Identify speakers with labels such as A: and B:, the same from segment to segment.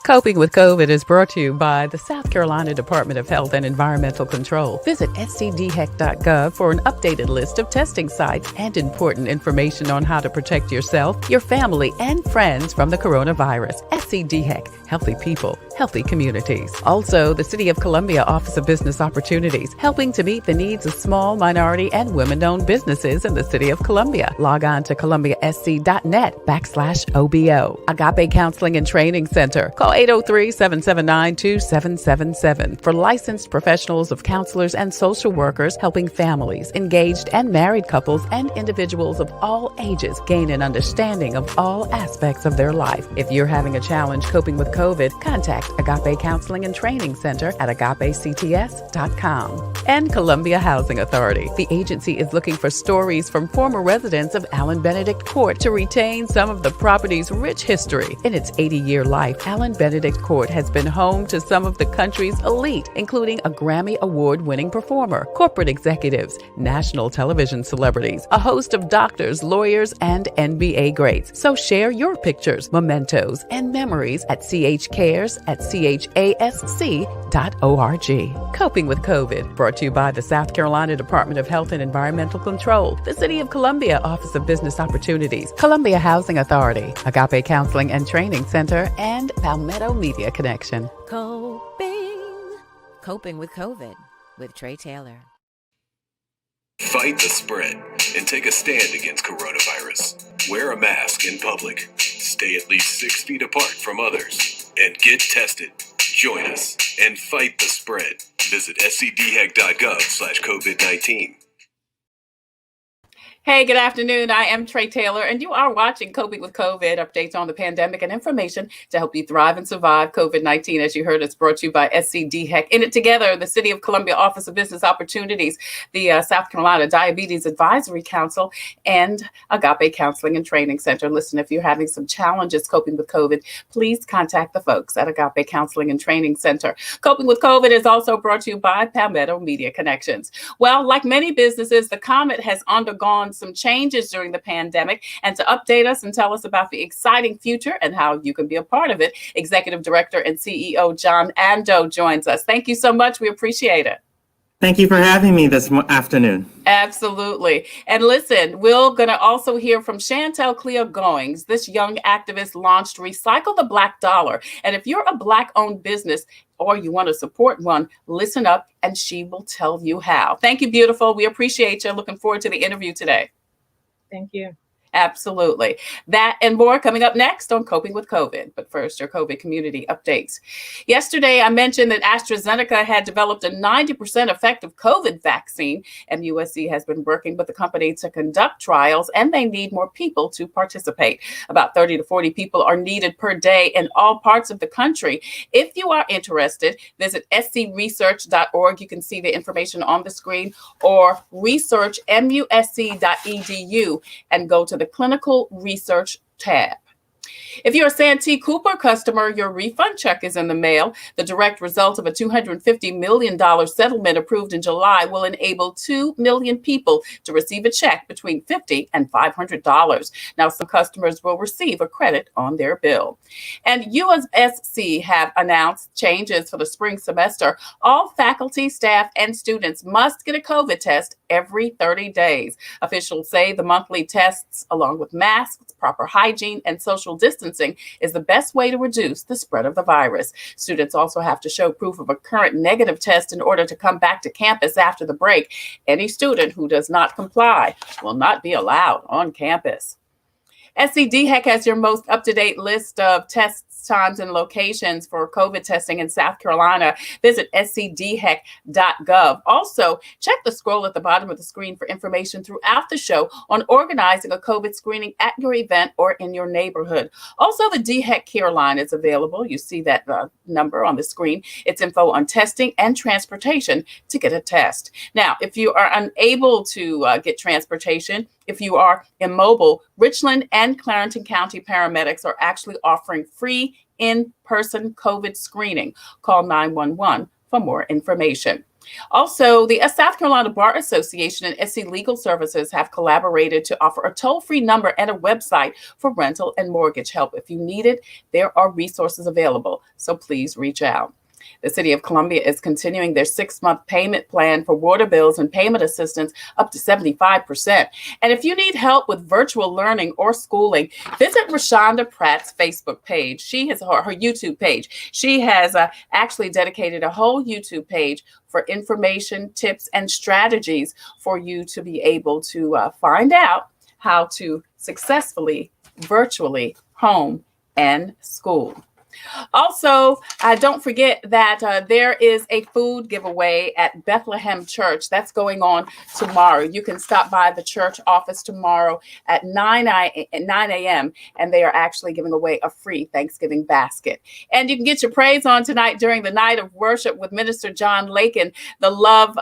A: Coping with COVID is brought to you by the South Carolina Department of Health and Environmental Control. Visit scdheck.gov for an updated list of testing sites and important information on how to protect yourself, your family, and friends from the coronavirus. SCDHEC, healthy people, healthy communities. Also, the City of Columbia Office of Business Opportunities, helping to meet the needs of small, minority, and women-owned businesses in the City of Columbia. Log on to columbiasc.net/OBO. Agape Counseling and Training Center. Call 803-779-2777 for licensed professionals of counselors and social workers helping families, engaged and married couples, and individuals of all ages gain an understanding of all aspects of their life. If you're having a challenge coping with COVID, contact Agape Counseling and Training Center at agapects.com. And Columbia Housing Authority. The agency is looking for stories from former residents of Allen Benedict Court to retain some of the property's rich history. In its 80-year life, Allen Benedict Court has been home to some of the country's elite, including a Grammy Award-winning performer, corporate executives, national television celebrities, a host of doctors, lawyers, and NBA greats. So share your pictures, mementos, and memories at chcares@chasc.org. Coping with COVID, brought to you by the South Carolina Department of Health and Environmental Control, the City of Columbia Office of Business Opportunities, Columbia Housing Authority, Agape Counseling and Training Center, and Palmetto Media Connection.
B: Coping with COVID with Tre Tailor.
C: Fight the spread and take a stand against coronavirus. Wear a mask in public. Stay at least 6 feet apart from others. And get tested. Join us and fight the spread. Visit scdheck.gov/COVID-19.
A: Hey, good afternoon. I am Tre Tailor, and you are watching Coping with COVID, updates on the pandemic and information to help you thrive and survive COVID-19. As you heard, it's brought to you by SCDHEC. In it together, the City of Columbia Office of Business Opportunities, the South Carolina Diabetes Advisory Council, and Agape Counseling and Training Center. Listen, if you're having some challenges coping with COVID, please contact the folks at Agape Counseling and Training Center. Coping with COVID is also brought to you by Palmetto Media Connections. Well, like many businesses, the Comet has undergone some changes during the pandemic, and to update us and tell us about the exciting future and how you can be a part of it, Executive Director and CEO John Andoh joins us. Thank you so much. We appreciate it.
D: Thank you for having me this afternoon.
A: Absolutely. And listen, we're going to also hear from Chantel Goins. This young activist launched Recycle the Black Dollar. And if you're a Black-owned business or you want to support one, listen up and she will tell you how. Thank you, beautiful. We appreciate you. Looking forward to the interview today.
E: Thank you.
A: Absolutely. That and more coming up next on Coping with COVID. But first, your COVID community updates. Yesterday, I mentioned that AstraZeneca had developed a 90% effective COVID vaccine. MUSC has been working with the company to conduct trials, and they need more people to participate. About 30 to 40 people are needed per day in all parts of the country. If you are interested, visit scresearch.org. You can see the information on the screen, or researchmusc.edu and go to the clinical research tab. If you're a Santee Cooper customer, your refund check is in the mail. The direct result of a $250 million settlement approved in July will enable 2 million people to receive a check between $50 and $500. Now, some customers will receive a credit on their bill. And USC have announced changes for the spring semester. All faculty, staff, and students must get a COVID test every 30 days. Officials say the monthly tests, along with masks, proper hygiene, and social distancing, is the best way to reduce the spread of the virus. Students also have to show proof of a current negative test in order to come back to campus after the break. Any student who does not comply will not be allowed on campus. SCDHEC has your most up-to-date list of tests, times, and locations for COVID testing in South Carolina. Visit scdheck.gov. Also, check the scroll at the bottom of the screen for information throughout the show on organizing a COVID screening at your event or in your neighborhood. Also, the DHEC Care Line is available. You see that number on the screen. It's info on testing and transportation to get a test. Now, if you are unable to get transportation, if you are immobile, Richland and Clarendon County paramedics are actually offering free in-person COVID screening. Call 911 for more information. Also, the South Carolina Bar Association and SC Legal Services have collaborated to offer a toll-free number and a website for rental and mortgage help. If you need it, there are resources available, so please reach out. The City of Columbia is continuing their 6-month payment plan for water bills and payment assistance up to 75%. And if you need help with virtual learning or schooling, visit Rashonda Pratt's Facebook page. She has her YouTube page. She has actually dedicated a whole YouTube page for information, tips, and strategies for you to be able to find out how to successfully virtually home and school. Also, don't forget that there is a food giveaway at Bethlehem Church. That's going on tomorrow. You can stop by the church office tomorrow at 9 a.m. and they are actually giving away a free Thanksgiving basket. And you can get your praise on tonight during the night of worship with Minister John Lakin. The Love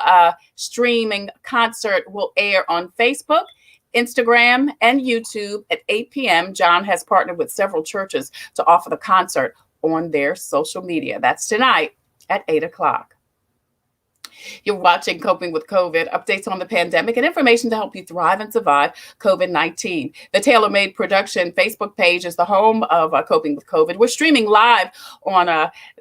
A: streaming concert will air on Facebook, Instagram, and YouTube at 8 p.m. John has partnered with several churches to offer the concert on their social media. That's tonight at 8 o'clock. You're watching Coping with COVID, updates on the pandemic and information to help you thrive and survive COVID-19. The Tailor-Made Production Facebook page is the home of Coping with COVID. We're streaming live on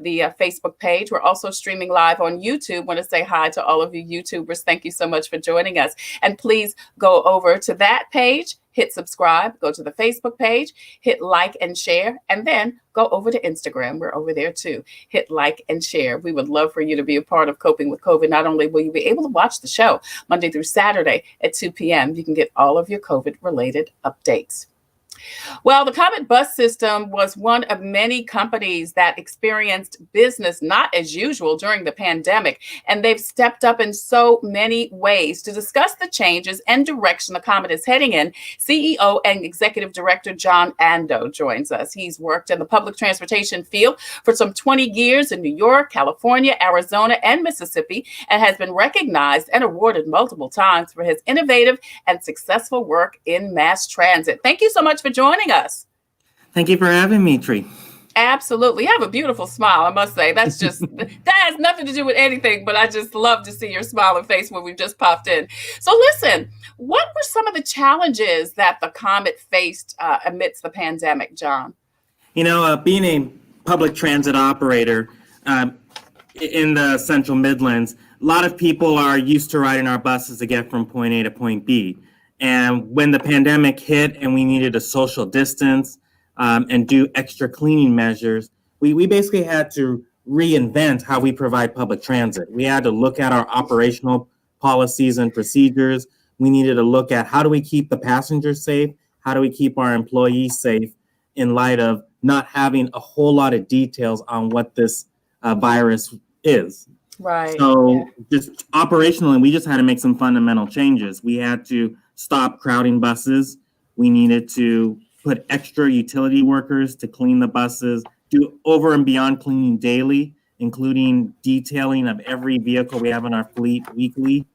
A: the Facebook page. We're also streaming live on YouTube. Want to say hi to all of you YouTubers. Thank you so much for joining us. And please go over to that page, hit subscribe, go to the Facebook page, hit like and share, and then go over to Instagram. We're over there too. Hit like and share. We would love for you to be a part of Coping with COVID. Not only will you be able to watch the show Monday through Saturday at 2 p.m., you can get all of your COVID-related updates. Well, the Comet Bus System was one of many companies that experienced business not as usual during the pandemic, and they've stepped up in so many ways. To discuss the changes and direction the Comet is heading in, CEO and Executive Director John Andoh joins us. He's worked in the public transportation field for some 20 years in New York, California, Arizona, and Mississippi, and has been recognized and awarded multiple times for his innovative and successful work in mass transit. Thank you so much for joining us.
D: Thank you for having me, Tre.
A: Absolutely. You have a beautiful smile, I must say. That's just, that has nothing to do with anything, but I just love to see your smiling face when we've just popped in. So listen, what were some of the challenges that the Comet faced amidst the pandemic, John?
D: You know, being a public transit operator in the Central Midlands, a lot of people are used to riding our buses to get from point A to point B. And when the pandemic hit and we needed a social distance and do extra cleaning measures, we basically had to reinvent how we provide public transit. We had to look at our operational policies and procedures. We needed to look at how do we keep the passengers safe? How do we keep our employees safe in light of not having a whole lot of details on what this virus is?
A: Right.
D: So just operationally, we just had to make some fundamental changes. We had to stop crowding buses. We needed to put extra utility workers to clean the buses, do over and beyond cleaning daily, including detailing of every vehicle we have in our fleet weekly.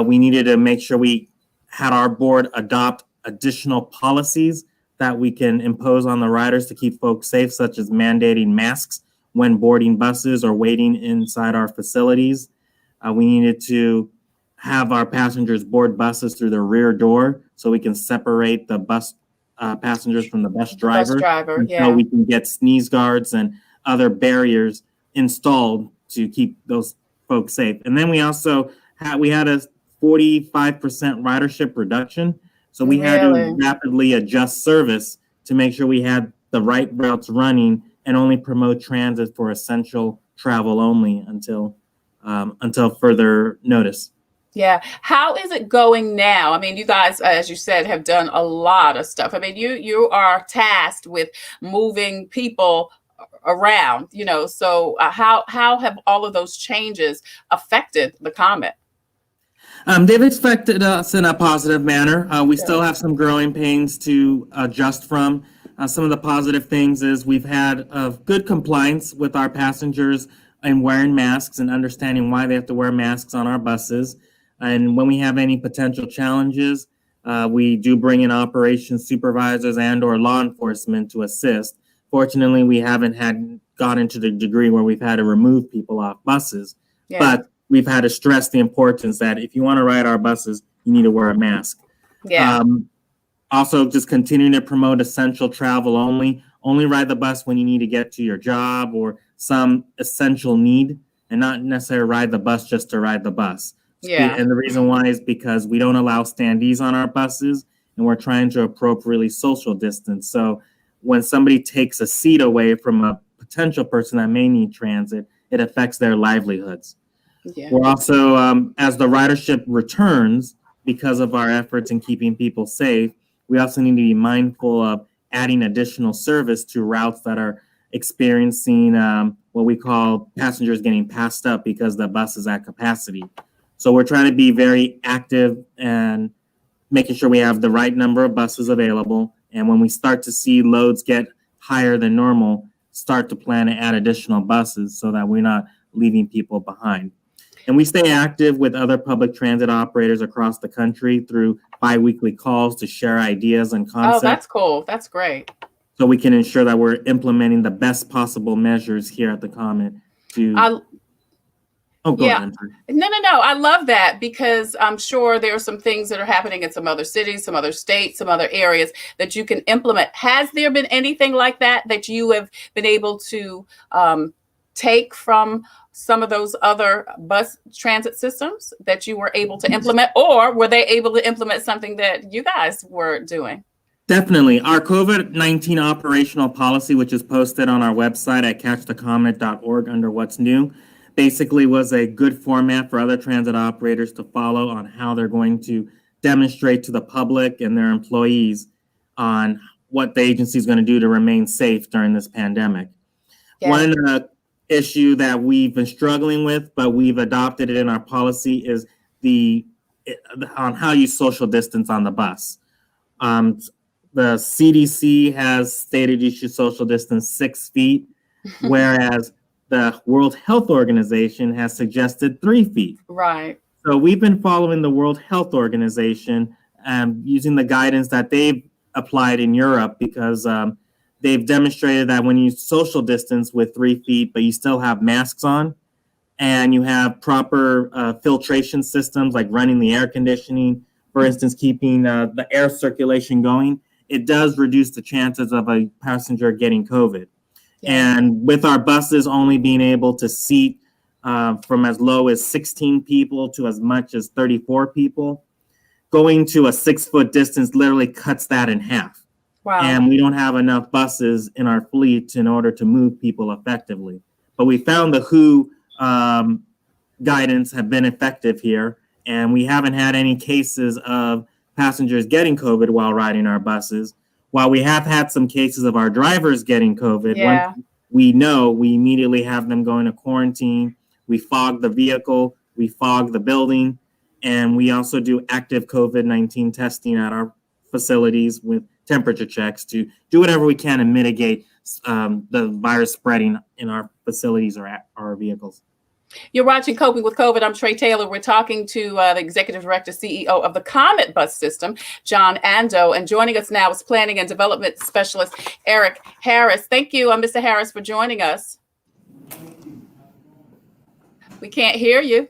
D: We needed to make sure we had our board adopt additional policies that we can impose on the riders to keep folks safe, such as mandating masks when boarding buses or waiting inside our facilities. We needed to have our passengers board buses through the rear door so we can separate the bus passengers from the bus driver. So we can get sneeze guards and other barriers installed to keep those folks safe. And then we also had a 45% ridership reduction. So we had to rapidly adjust service to make sure we had the right routes running and only promote transit for essential travel only until further notice.
A: Yeah. How is it going now? I mean, you guys, as you said, have done a lot of stuff. I mean, you are tasked with moving people around, so how have all of those changes affected the Comet?
D: They've affected us in a positive manner. We still have some growing pains to adjust from. Some of the positive things is we've had good compliance with our passengers in wearing masks and understanding why they have to wear masks on our buses. And when we have any potential challenges, we do bring in operations supervisors and or law enforcement to assist. Fortunately, we haven't gotten to the degree where we've had to remove people off buses. Yeah. But we've had to stress the importance that if you want to ride our buses, you need to wear a mask.
A: Yeah.
D: Also, just continuing to promote essential travel only. Only ride the bus when you need to get to your job or some essential need, and not necessarily ride the bus just to ride the bus.
A: Yeah.
D: And the reason why is because we don't allow standees on our buses, and we're trying to appropriately social distance. So when somebody takes a seat away from a potential person that may need transit, it affects their livelihoods.
A: Yeah.
D: We're also, as the ridership returns, because of our efforts in keeping people safe, we also need to be mindful of adding additional service to routes that are experiencing what we call passengers getting passed up because the bus is at capacity. So we're trying to be very active and making sure we have the right number of buses available. And when we start to see loads get higher than normal, start to plan to add additional buses so that we're not leaving people behind. And we stay active with other public transit operators across the country through bi-weekly calls to share ideas and concepts.
A: Oh, that's cool. That's great.
D: So we can ensure that we're implementing the best possible measures here at the Comet to... go ahead.
A: No. I love that because I'm sure there are some things that are happening in some other cities, some other states, some other areas that you can implement. Has there been anything like that you have been able to take from some of those other bus transit systems that you were able to implement, or were they able to implement something that you guys were doing?
D: Definitely. Our COVID-19 operational policy, which is posted on our website at catchthecomet.org under What's New, basically was a good format for other transit operators to follow on how they're going to demonstrate to the public and their employees on what the agency is going to do to remain safe during this pandemic. Yeah. One issue that we've been struggling with, but we've adopted it in our policy, is on how you social distance on the bus. The CDC has stated you should social distance 6 feet, whereas the World Health Organization has suggested 3 feet.
A: Right.
D: So we've been following the World Health Organization using the guidance that they've applied in Europe, because they've demonstrated that when you social distance with 3 feet, but you still have masks on and you have proper filtration systems like running the air conditioning, for instance, keeping the air circulation going, it does reduce the chances of a passenger getting COVID. Yeah. And with our buses only being able to seat from as low as 16 people to as much as 34 people, going to a 6-foot distance literally cuts that in half.
A: Wow.
D: And we don't have enough buses in our fleet in order to move people effectively. But we found the WHO guidance have been effective here, and we haven't had any cases of passengers getting COVID while riding our buses. While we have had some cases of our drivers getting COVID,
A: yeah.
D: Once we know, we immediately have them going to quarantine. We fog the vehicle, we fog the building, and we also do active COVID-19 testing at our facilities with temperature checks to do whatever we can to mitigate the virus spreading in our facilities or at our vehicles.
A: You're watching Coping with COVID. I'm Tre Tailor. We're talking to the Executive Director, CEO of the Comet Bus System, John Andoh. And joining us now is Planning and Development Specialist, Eric Harris. Thank you, Mr. Harris, for joining us. We can't hear you.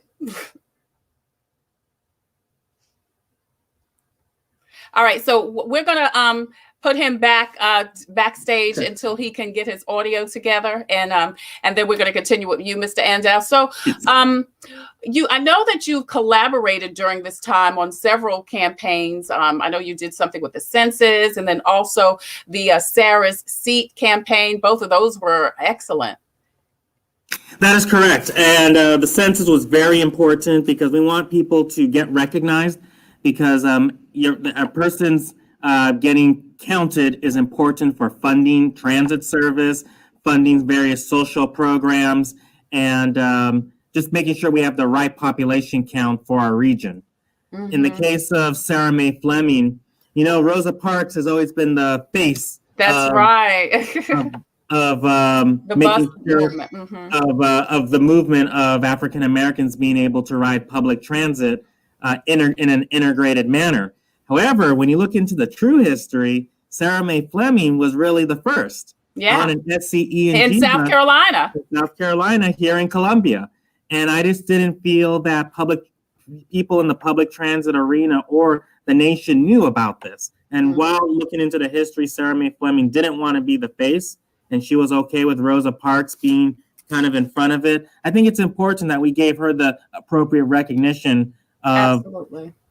A: All right, so we're going to put him backstage until he can get his audio together, and then we're going to continue with you, Mr. Andoh. So, I know that you've collaborated during this time on several campaigns. I know you did something with the census, and then also the Sarah's Seat campaign. Both of those were excellent.
D: That is correct, and the census was very important because we want people to get recognized, because a person's getting counted is important for funding transit service, funding various social programs, and just making sure we have the right population count for our region. Mm-hmm. In the case of Sarah Mae Fleming, Rosa Parks has always been the face.
A: That's right.
D: of
A: the
D: making
A: bus
D: sure
A: movement. Mm-hmm.
D: of the movement of African Americans being able to ride public transit in an integrated manner. However, when you look into the true history, Sarah Mae Fleming was really the first on an SCE
A: in South Carolina.
D: South Carolina, here in Columbia. And I just didn't feel that people in the public transit arena or the nation knew about this. And while looking into the history, Sarah Mae Fleming didn't want to be the face, and she was okay with Rosa Parks being kind of in front of it. I think it's important that we gave her the appropriate recognition of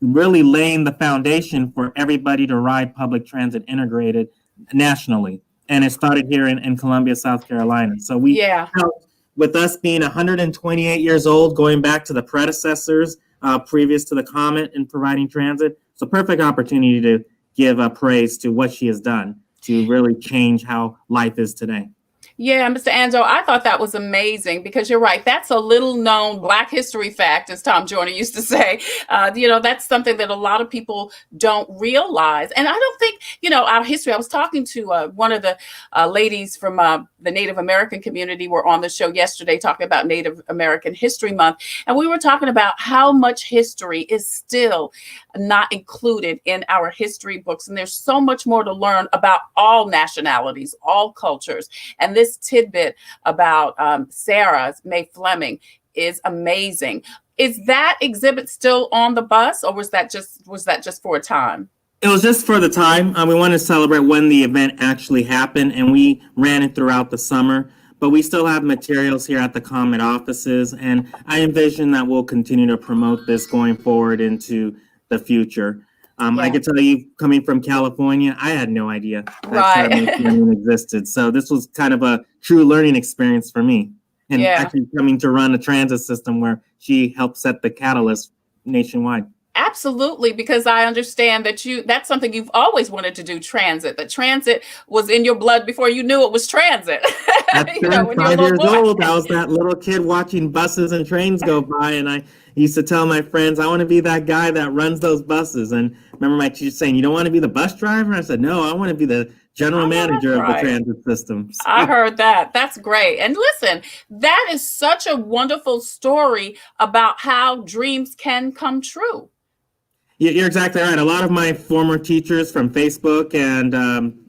D: really laying the foundation for everybody to ride public transit integrated nationally. And it started here in Columbia, South Carolina. So we felt, with us being 128 years old, going back to the predecessors previous to the Comet in providing transit, it's a perfect opportunity to give praise to what she has done to really change how life is today.
A: Yeah, Mr. Andoh, I thought that was amazing because you're right. That's a little known Black history fact, as Tom Joyner used to say. That's something that a lot of people don't realize. And I don't think, our history, I was talking to one of the ladies from the Native American community. Were on the show yesterday talking about Native American History Month. And we were talking about how much history is still not included in our history books. And there's so much more to learn about all nationalities, all cultures. And this tidbit about Sarah Mae Fleming is amazing. Is that exhibit still on the bus, or was that just for a time?
D: It was just for the time. We wanted to celebrate when the event actually happened, and we ran it throughout the summer. But we still have materials here at the Comet offices, and I envision that we'll continue to promote this going forward into the future. I can tell you, coming from California, I had no idea that Sarah Mae Fleming existed. So this was kind of a true learning experience for me. And actually coming to run a transit system where she helped set the catalyst nationwide.
A: Absolutely, because I understand that's something you've always wanted to do, transit. That transit was in your blood before you knew it was transit.
D: At 5 years old, I was that little kid watching buses and trains go by, and I used to tell my friends, I want to be that guy that runs those buses. And remember my teacher saying, you don't want to be the bus driver? I said, no, I want to be the general manager of the transit system. So.
A: I heard that. That's great. And listen, that is such a wonderful story about how dreams can come true.
D: You're exactly right. A lot of my former teachers from Facebook and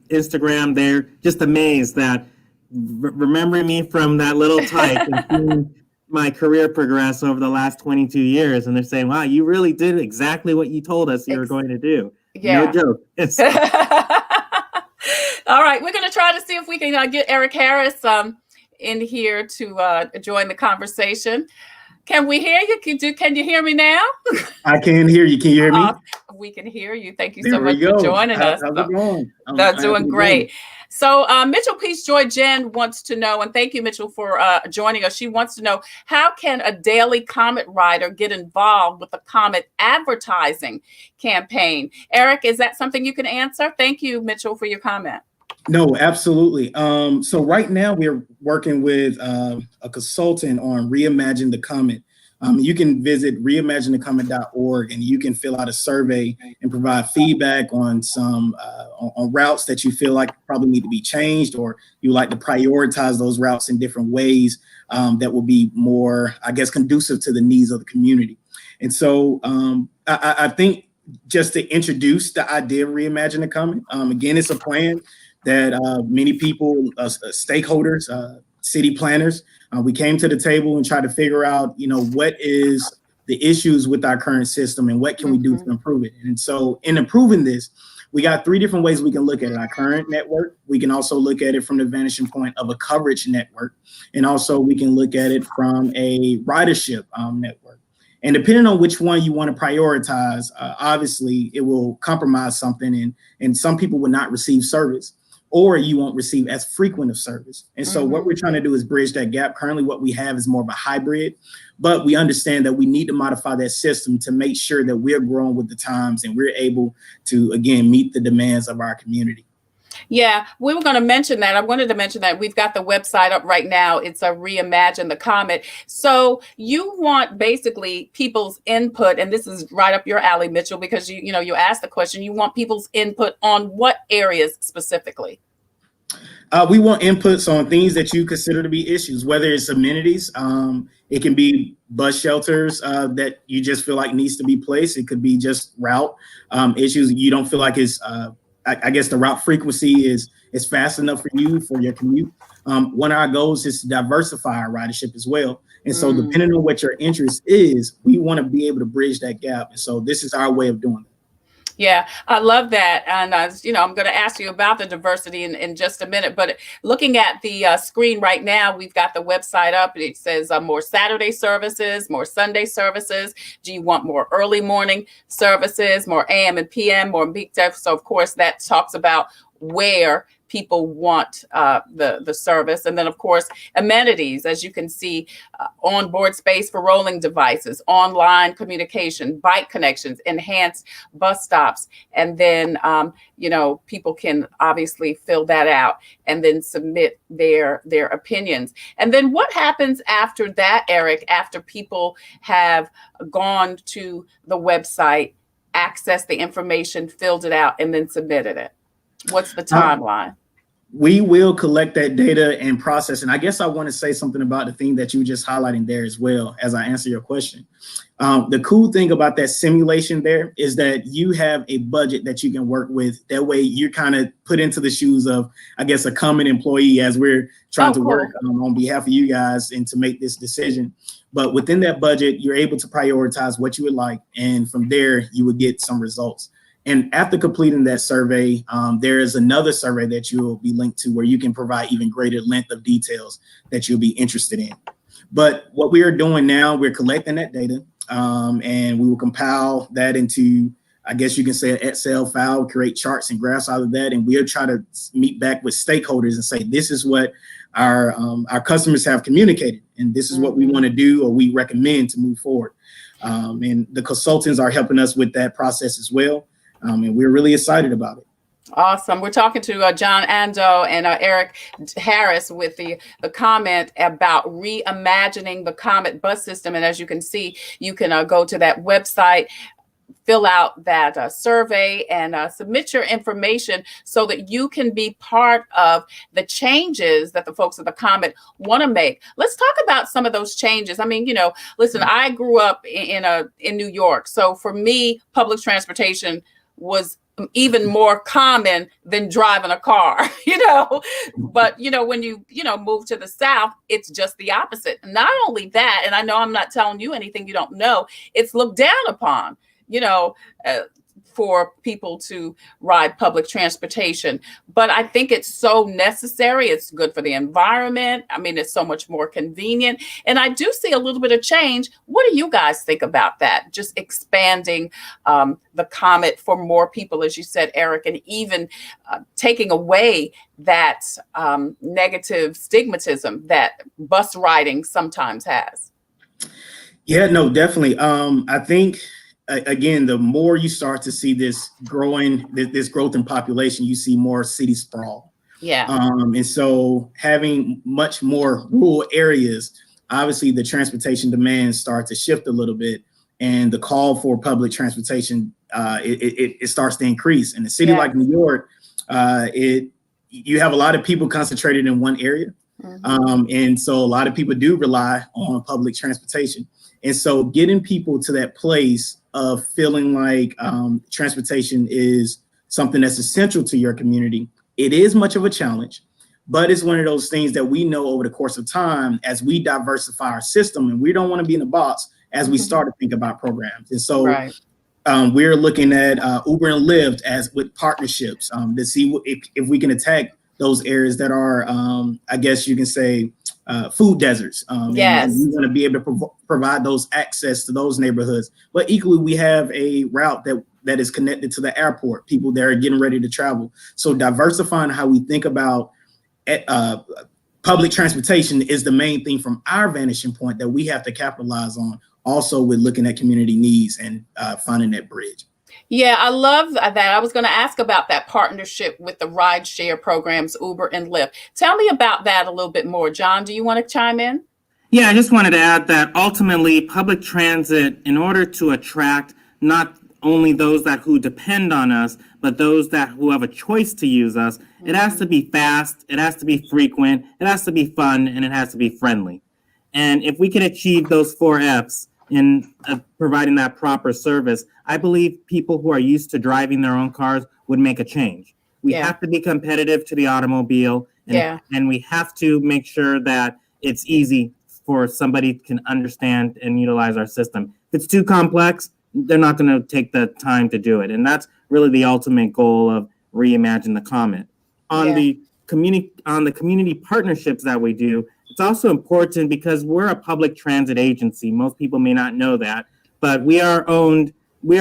D: Instagram, they're just amazed that remembering me from that little type and seeing my career progress over the last 22 years. And they're saying, wow, you really did exactly what you told us you were going to do. Yeah. No joke.
A: All right. We're going to try to see if we can get Eric Harris in here to join the conversation. Can we hear you? Can you hear me now?
E: I can hear you. Can you hear me?
A: We can hear you. Thank you so much for joining us.
E: How's it going?
A: That's doing great. So Mitchell Peace Joy Jen wants to know, and thank you, Mitchell, for joining us. She wants to know, how can a daily Comet rider get involved with the Comet advertising campaign? Eric, is that something you can answer? Thank you, Mitchell, for your comment.
E: No, absolutely. So right now we're working with a consultant on Reimagine the Comet. You can visit reimaginethecomet.org and you can fill out a survey and provide feedback on some on routes that you feel like probably need to be changed, or you like to prioritize those routes in different ways that will be more, I guess, conducive to the needs of the community. And so I think just to introduce the idea of Reimagine the Comet, again, it's a plan that many people, stakeholders, city planners, we came to the table and tried to figure out, what is the issues with our current system and what can we do to improve it. And so in improving this, we got 3 different ways we can look at it. Our current network, we can also look at it from the vanishing point of a coverage network. And also we can look at it from a ridership network. And depending on which one you want to prioritize, obviously it will compromise something, and some people will not receive service, or you won't receive as frequent of service. And so what we're trying to do is bridge that gap. Currently, what we have is more of a hybrid, but we understand that we need to modify that system to make sure that we're growing with the times and we're able to, again, meet the demands of our community.
A: Yeah, we were going to mention that. I wanted to mention that we've got the website up right now. It's a Reimagine the Comet. So you want basically people's input, and this is right up your alley, Mitchell, because you asked the question. You want people's input on what areas specifically?
E: We want inputs on things that you consider to be issues, whether it's amenities. It can be bus shelters that you just feel like needs to be placed. It could be just route issues you don't feel like is. I guess the route frequency is fast enough for you for your commute. One of our goals is to diversify our ridership as well. And so depending on what your interest is, we want to be able to bridge that gap. And so this is our way of doing it.
A: Yeah, I love that. And, I'm going to ask you about the diversity in just a minute. But looking at the screen right now, we've got the website up. It says more Saturday services, more Sunday services. Do you want more early morning services, more AM and PM, more weekday? So, of course, that talks about where people want the service. And then, of course, amenities, as you can see, onboard space for rolling devices, online communication, bike connections, enhanced bus stops. And then, people can obviously fill that out and then submit their opinions. And then what happens after that, Eric, after people have gone to the website, accessed the information, filled it out, and then submitted it? What's the timeline?
E: We will collect that data and process. And I guess I want to say something about the thing that you were just highlighting there as well as I answer your question. The cool thing about that simulation there is that you have a budget that you can work with. That way you're kind of put into the shoes of, I guess, a common employee as we're trying to work on behalf of you guys and to make this decision. But within that budget, you're able to prioritize what you would like. And from there, you would get some results. And after completing that survey, there is another survey that you will be linked to where you can provide even greater length of details that you'll be interested in. But what we are doing now, we're collecting that data and we will compile that into, I guess you can say, an Excel file, create charts and graphs out of that. And we'll try to meet back with stakeholders and say, this is what our customers have communicated. And this is what we want to do or we recommend to move forward. And the consultants are helping us with that process as well. And we're really excited about it.
A: Awesome. We're talking to John Andoh and Eric Harris with the comment about reimagining the Comet Bus System. And as you can see, you can go to that website, fill out that survey and submit your information so that you can be part of the changes that the folks at the Comet want to make. Let's talk about some of those changes. I mean, listen, I grew up in New York. So for me, public transportation was even more common than driving a car, but, when you move to the South, it's just the opposite. Not only that, and I know I'm not telling you anything you don't know, it's looked down upon, for people to ride public transportation. But I think it's so necessary. It's good for the environment. I mean, it's so much more convenient. And I do see a little bit of change. What do you guys think about that? Just expanding the Comet for more people, as you said, Eric, and even taking away that negative stigmatism that bus riding sometimes has.
E: Yeah, no, definitely. I think, again, the more you start to see this growth in population, you see more city sprawl.
A: Yeah.
E: And so having much more rural areas, obviously the transportation demands start to shift a little bit, and the call for public transportation it starts to increase. In a city like New York, you have a lot of people concentrated in one area, and so a lot of people do rely on public transportation. And so getting people to that place of feeling like transportation is something that's essential to your community, it is much of a challenge, but it's one of those things that we know over the course of time as we diversify our system, and we don't want to be in a box as we start to think about programs. And so we're looking at Uber and Lyft as with partnerships to see if we can attack those areas that are, I guess you can say, food deserts.
A: Yes.
E: And we want to be able to provide those access to those neighborhoods. But equally, we have a route that is connected to the airport, people that are getting ready to travel. So diversifying how we think about public transportation is the main thing from our vanishing point that we have to capitalize on, also with looking at community needs and finding that bridge.
A: Yeah, I love that. I was going to ask about that partnership with the rideshare programs, Uber and Lyft. Tell me about that a little bit more. John, do you want to chime in?
D: Yeah, I just wanted to add that ultimately public transit, in order to attract not only those who depend on us, but those who have a choice to use us, it has to be fast, it has to be frequent, it has to be fun, and it has to be friendly. And if we can achieve those 4 F's in providing that proper service, I believe people who are used to driving their own cars would make a change. We have to be competitive to the automobile, and we have to make sure that it's easy for somebody can understand and utilize our system. If it's too complex, they're not going to take the time to do it. And that's really the ultimate goal of Reimagine the Comet. On the community partnerships that we do, it's also important because we're a public transit agency. Most people may not know that, but we are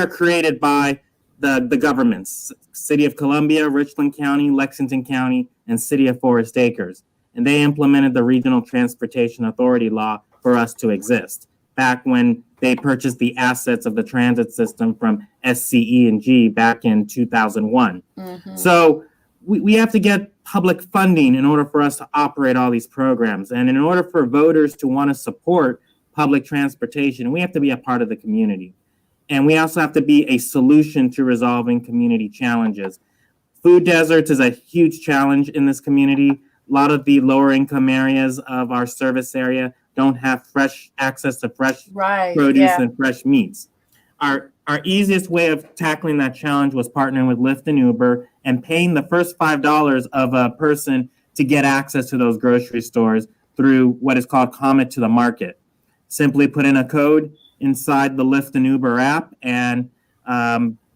D: created by the governments, City of Columbia, Richland County, Lexington County, and City of Forest Acres. And they implemented the Regional Transportation Authority law for us to exist back when they purchased the assets of the transit system from SCE&G back in 2001. Mm-hmm. So we have to get public funding in order for us to operate all these programs. And in order for voters to want to support public transportation, we have to be a part of the community. And we also have to be a solution to resolving community challenges. Food deserts is a huge challenge in this community. A lot of the lower income areas of our service area don't have access to fresh produce and fresh meats. Our easiest way of tackling that challenge was partnering with Lyft and Uber and paying the first $5 of a person to get access to those grocery stores through what is called Comet to the Market. Simply put in a code inside the Lyft and Uber app and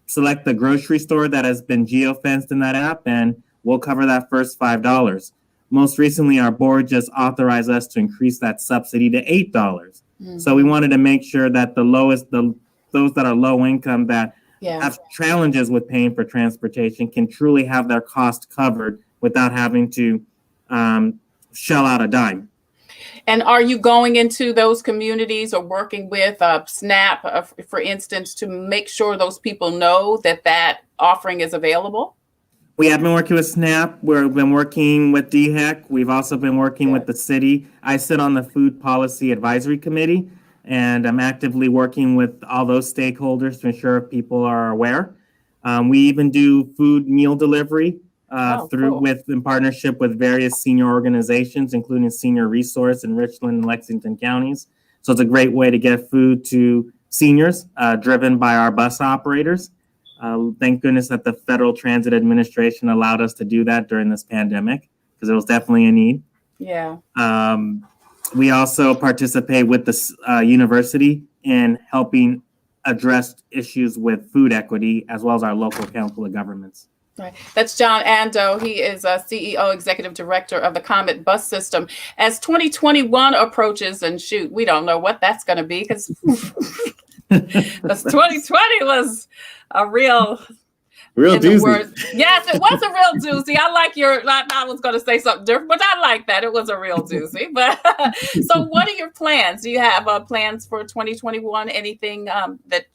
D: select the grocery store that has been geofenced in that app, and we'll cover that first $5. Most recently, our board just authorized us to increase that subsidy to $8. Mm-hmm. So we wanted to make sure that those that are low income that have challenges with paying for transportation can truly have their cost covered without having to shell out a dime.
A: And are you going into those communities or working with SNAP, for instance, to make sure those people know that offering is available?
D: We have been working with SNAP. We've been working with DHEC. We've also been working with the city. I sit on the Food Policy Advisory Committee, and I'm actively working with all those stakeholders to ensure people are aware. We even do food meal delivery in partnership with various senior organizations, including Senior Resource in Richland and Lexington counties. So it's a great way to get food to seniors, driven by our bus operators. Thank goodness that the Federal Transit Administration allowed us to do that during this pandemic, because it was definitely a need.
A: Yeah.
D: We also participate with the university in helping address issues with food equity, as well as our local council of governments.
A: Right. That's John Andoh. He is a CEO, Executive Director of the Comet Bus System. As 2021 approaches, and shoot, we don't know what that's going to be, because 2020 was a real
D: doozy.
A: Yes, it was a real doozy. I was going to say something different, but I like that. It was a real doozy. But so what are your plans? Do you have plans for 2021? Anything that,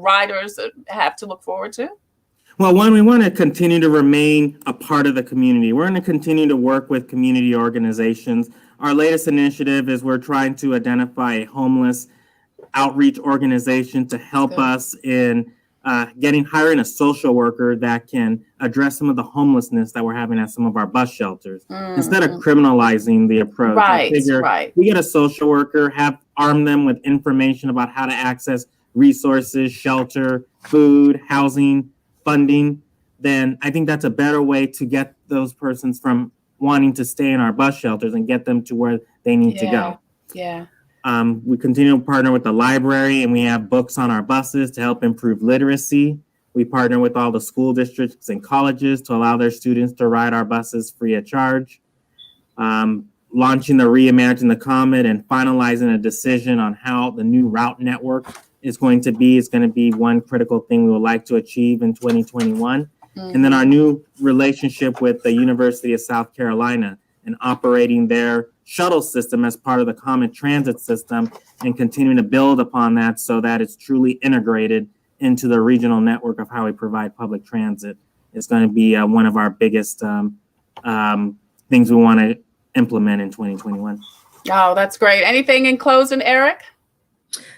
A: riders have to look forward to?
D: Well, one, we want to continue to remain a part of the community. We're going to continue to work with community organizations. Our latest initiative is we're trying to identify a homeless outreach organization to help us in hiring a social worker that can address some of the homelessness that we're having at some of our bus shelters. Mm-hmm. Instead of criminalizing the approach.
A: Right.
D: We get a social worker, arm them with information about how to access resources, shelter, food, housing, funding, then I think that's a better way to get those persons from wanting to stay in our bus shelters and get them to where they need to go.
A: Yeah.
D: We continue to partner with the library, and we have books on our buses to help improve literacy. We partner with all the school districts and colleges to allow their students to ride our buses free of charge. Launching the Reimagine the Comet and finalizing a decision on how the new route network is going to be one critical thing we would like to achieve in 2021. Mm-hmm. And then our new relationship with the University of South Carolina and operating their shuttle system as part of the Comet Transit system and continuing to build upon that so that it's truly integrated into the regional network of how we provide public transit. It's going to be one of our biggest things we want to implement in 2021.
A: Oh, that's great. Anything in closing, Eric?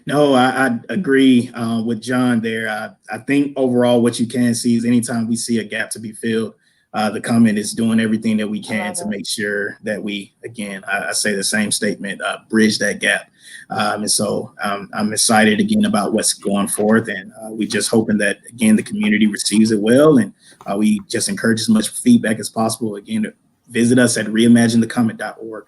E: No, I agree with John there. I think overall what you can see is anytime we see a gap to be filled, the Comet is doing everything that we can to make sure that we, again, I say the same statement, bridge that gap. And so I'm excited again about what's going forth. And we just hoping that, again, the community receives it well. And we just encourage as much feedback as possible. Again, to visit us at reimaginethecomet.org.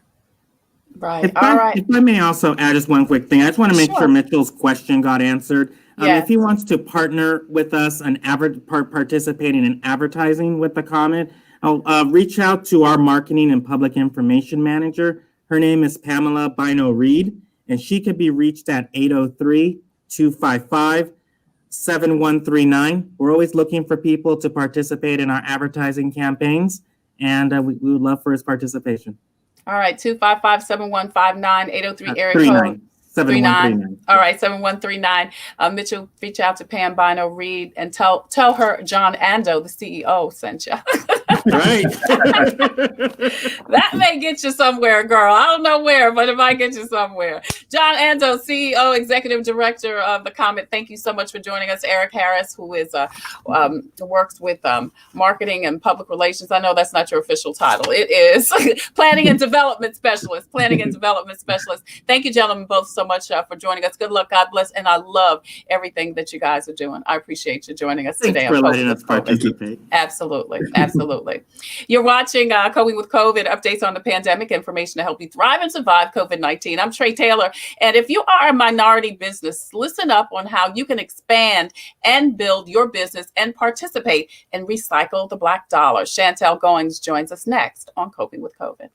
A: Right. All right.
D: If I may also add just one quick thing, I just want to make sure Mitchell's question got answered.
A: Yes.
D: If he wants to partner with us and participating in advertising with the Comet, reach out to our marketing and public information manager. Her name is Pamela Bino Reed, and she could be reached at 803-255-7139. We're always looking for people to participate in our advertising campaigns, and we would love for his participation.
A: All right, 255-7159, 803 area
D: 39.
A: code
D: 7139.
A: All right, 7139. Mitchell, reach out to Pam Bino Reed and tell her John Andoh, the CEO, sent you.
D: Right.
A: That may get you somewhere, girl. I don't know where, but it might get you somewhere. John Andoh, CEO, Executive Director of the Comet. Thank you so much for joining us. Eric Harris, who is works with marketing and public relations. I know that's not your official title. It is Planning and Development Specialist. Planning and Development Specialist. Thank you, gentlemen, both so much for joining us. Good luck. God bless. And I love everything that you guys are doing. I appreciate you joining us today.
D: Thanks for letting us participate.
A: Absolutely. Absolutely. You're watching Coping with COVID, updates on the pandemic, information to help you thrive and survive COVID-19. I'm Tre Tailor. And if you are a minority business, listen up on how you can expand and build your business and participate in Recycle the Black Dollar. Chantel Goins joins us next on Coping with COVID.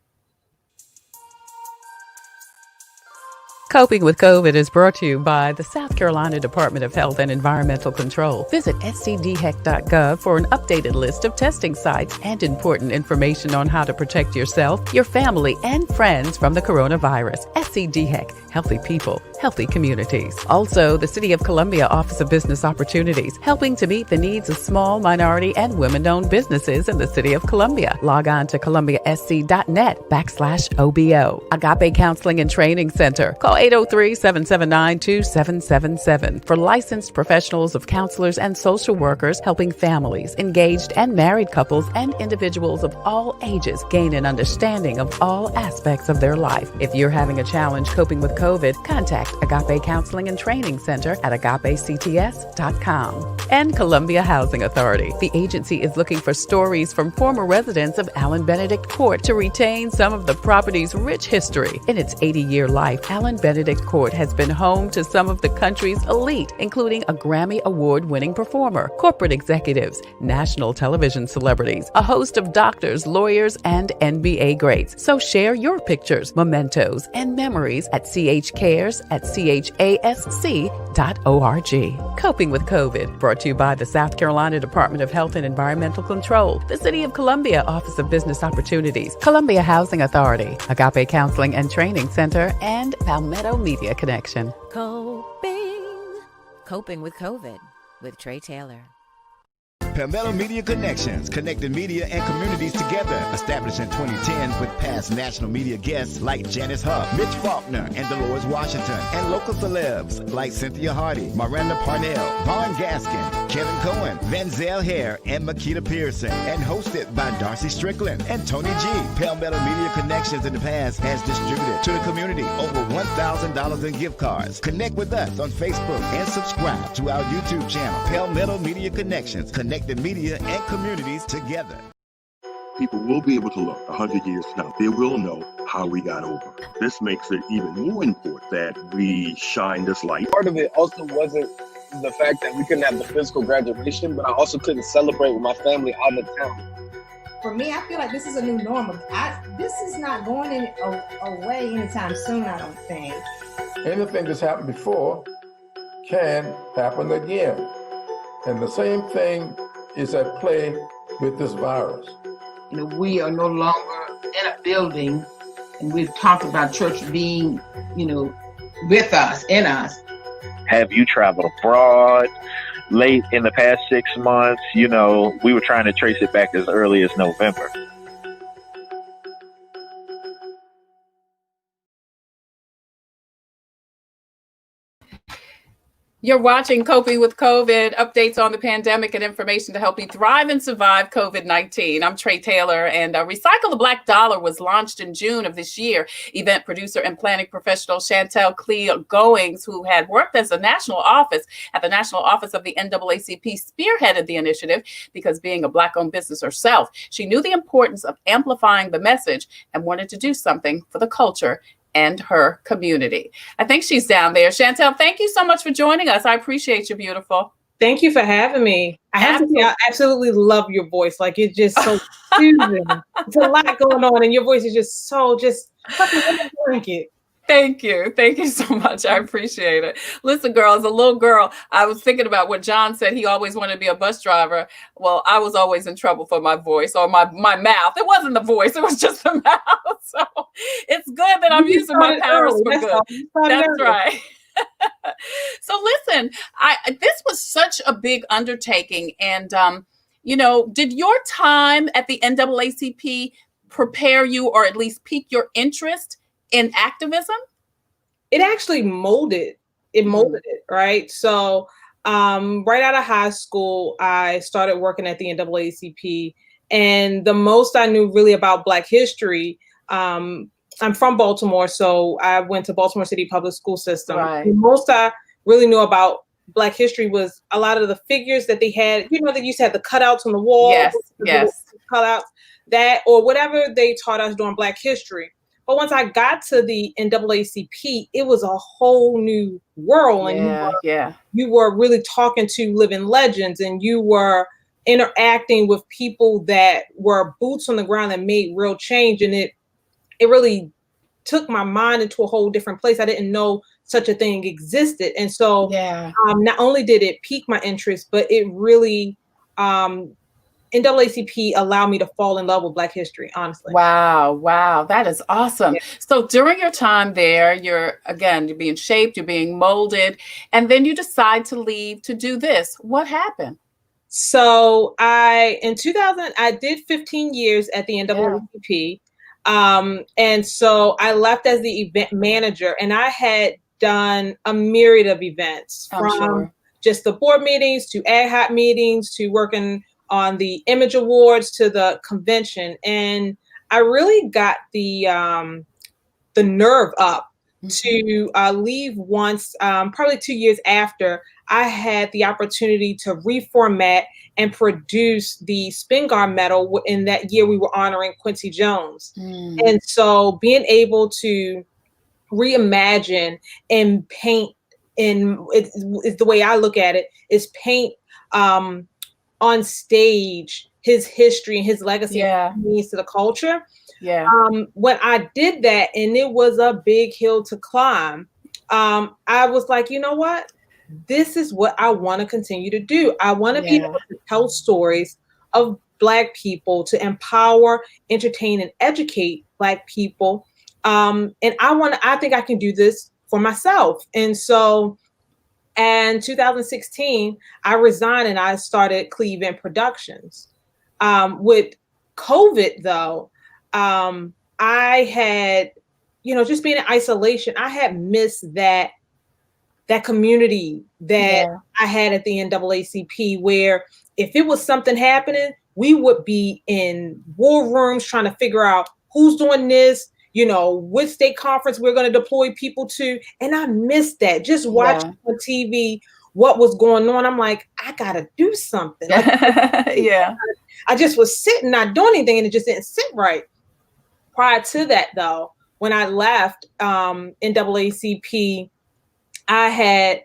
F: Coping with COVID is brought to you by the South Carolina Department of Health and Environmental Control. Visit scdheck.gov for an updated list of testing sites and important information on how to protect yourself, your family, and friends from the coronavirus. SCDHEC, healthy people, healthy communities. Also, the City of Columbia Office of Business Opportunities, helping to meet the needs of small, minority, and women-owned businesses in the City of Columbia. Log on to columbiasc.net/OBO. Agape Counseling and Training Center. Call 803-779-2777 for licensed professionals of counselors and social workers helping families, engaged and married couples, and individuals of all ages gain an understanding of all aspects of their life. If you're having a challenge coping with COVID, contact Agape Counseling and Training Center at agapects.com. And Columbia Housing Authority. The agency is looking for stories from former residents of Allen Benedict Court to retain some of the property's rich history. In its 80-year life, Allen Benedict Court has been home to some of the country's elite, including a Grammy Award-winning performer, corporate executives, national television celebrities, a host of doctors, lawyers, and NBA greats. So share your pictures, mementos, and memories at chcares@chasc.org. Coping with COVID, brought to you by the South Carolina Department of Health and Environmental Control, the City of Columbia Office of Business Opportunities, Columbia Housing Authority, Agape Counseling and Training Center, and Palmetto Media Connection.
B: Coping with COVID with Tre Tailor.
G: Palmetto Media Connections, connecting media and communities together. Established in 2010 with past national media guests like Janice Huff, Mitch Faulkner, and Dolores Washington, and local celebs like Cynthia Hardy, Miranda Parnell, Vaughn Gaskin, Kevin Cohen, Vanzell Hare, and Makita Pearson, and hosted by Darcy Strickland and Tony G. Palmetto Media Connections in the past has distributed to the community over $1,000 in gift cards. Connect with us on Facebook and subscribe to our YouTube channel, Palmetto Media Connections, connecting media and communities together.
H: People will be able to look 100 years from now. They will know how we got over. This makes it even more important that we shine this light.
I: Part of it also wasn't the fact that we couldn't have the physical graduation, but I also couldn't celebrate with my family out of town.
J: For me, I feel like this is a new normal. This is not going away anytime soon, I don't think.
K: Anything that's happened before can happen again. And the same thing is at play with this virus.
L: We are no longer in a building, and we've talked about church being, with us, in us.
M: Have you traveled abroad late in the past 6 months? We were trying to trace it back as early as November.
A: You're watching Coping with COVID, updates on the pandemic and information to help you thrive and survive COVID-19. I'm Tre Tailor, and Recycle the Black Dollar was launched in June of this year. Event producer and planning professional Chantel Goins, who had worked as a national office at the National Office of the NAACP, spearheaded the initiative because being a Black-owned business herself, she knew the importance of amplifying the message and wanted to do something for the culture and her community. I think she's down there. Chantel, thank you so much for joining us. I appreciate you, beautiful.
N: Thank you for having me. I have to say, I absolutely love your voice. Like, it's just so soothing. It's a lot going on, and your voice is just so fucking drink it.
A: Thank you. Thank you so much. I appreciate it. Listen, girl, as a little girl, I was thinking about what John said. He always wanted to be a bus driver. Well, I was always in trouble for my voice or my mouth. It wasn't the voice. It was just the mouth. So it's good that I'm using my powers for good. That's right. So listen, this was such a big undertaking. And, did your time at the NAACP prepare you or at least pique your interest in activism?
N: It actually molded it, right? So right out of high school, I started working at the NAACP, and the most I knew really about Black history, I'm from Baltimore, so I went to Baltimore City Public School System.
A: Right.
N: The most I really knew about Black history was a lot of the figures that they had, they used to have the cutouts on the wall.
A: Yes.
N: Cutouts, that, or whatever they taught us during Black history. But once I got to the NAACP, it was a whole new world. And you were really talking to living legends, and you were interacting with people that were boots on the ground that made real change. And it really took my mind into a whole different place. I didn't know such a thing existed. And so not only did it pique my interest, but it really NAACP allowed me to fall in love with Black history, honestly.
A: Wow. That is awesome. Yeah. So during your time there, you're being shaped, you're being molded, and then you decide to leave to do this. What happened?
N: So in 2000, I did 15 years at the NAACP. And so I left as the event manager, and I had done a myriad of events from just the board meetings to ad hoc meetings to working on the Image Awards to the convention. And I really got the nerve up to leave once, probably 2 years after I had the opportunity to reformat and produce the Spingarn Medal. In that year, we were honoring Quincy Jones. And so being able to reimagine and paint, it's the way I look at it, is paint on stage his history and his legacy means to the culture. When I did that, and it was a big hill to climb, I was like, you know what? This is what I want to continue to do. I want to be able to tell stories of Black people, to empower, entertain, and educate Black people. And I think I can do this for myself. And so in 2016, I resigned and I started Cleve Event Productions. With COVID though, I had, just being in isolation, I had missed that community that I had at the NAACP, where if it was something happening, we would be in war rooms trying to figure out who's doing this, which state conference we're going to deploy people to. And I missed that. Just watching on TV what was going on. I'm like, I got to do something. I just was sitting, not doing anything, and it just didn't sit right. Prior to that, though, when I left NAACP, I had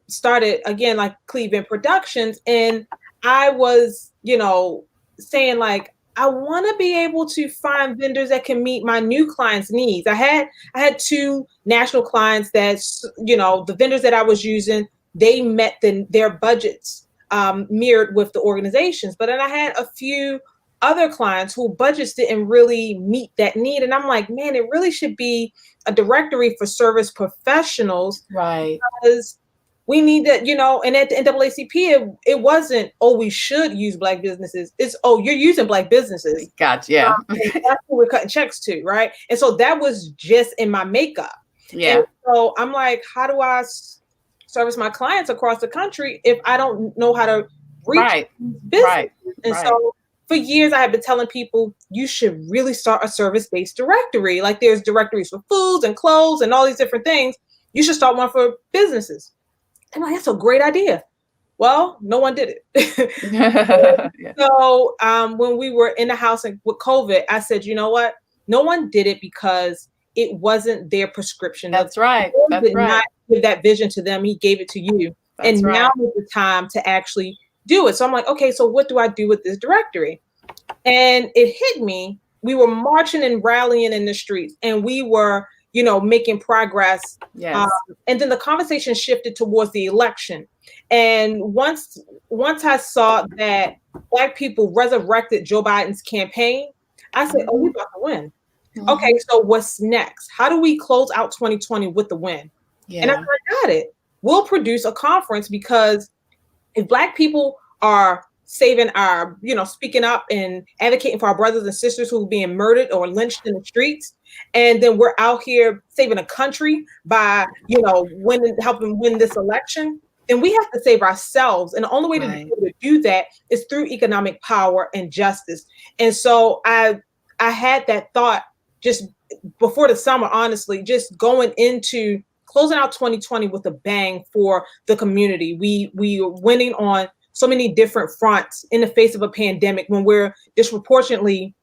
N: started again, like Cleve Event Productions, and I was, saying like, I want to be able to find vendors that can meet my new clients' needs. I had two national clients that, the vendors that I was using, they met their budgets mirrored with the organizations. But then I had a few other clients who budgets didn't really meet that need. And I'm like, man, it really should be a directory for service professionals.
A: Right.
N: Because we need that, and at the NAACP, it wasn't, we should use Black businesses. It's, you're using Black businesses.
A: Gotcha. Yeah.
N: That's what we're cutting checks to, right? And so that was just in my makeup.
A: Yeah.
N: And so I'm like, how do I service my clients across the country if I don't know how to reach business?
A: Right.
N: And so for years, I have been telling people, you should really start a service-based directory. Like there's directories for foods and clothes and all these different things. You should start one for businesses. And I'm like, that's a great idea. Well, no one did it. So when we were in the house with COVID, I said, you know what? No one did it because it wasn't their prescription.
A: That's right.
N: The Lord
A: That's
N: did
A: right.
N: not give that vision to them. He gave it to you.
A: That's
N: and
A: right.
N: now is the time to actually do it. So I'm like, okay, so what do I do with this directory? And it hit me. We were marching and rallying in the streets, and we were, making progress.
A: Yes.
N: And then the conversation shifted towards the election. And once I saw that Black people resurrected Joe Biden's campaign, I said, oh, we're about to win.
A: Mm-hmm.
N: Okay, so what's next? How do we close out 2020 with the win?
A: Yeah.
N: And I got it. We'll produce a conference, because if Black people are saving our, speaking up and advocating for our brothers and sisters who are being murdered or lynched in the streets, and then we're out here saving a country by, helping win this election, then we have to save ourselves. And the only way to be able to do that is through economic power and justice. And so I had that thought just before the summer, honestly, just going into closing out 2020 with a bang for the community. We are winning on so many different fronts in the face of a pandemic, when we're disproportionately,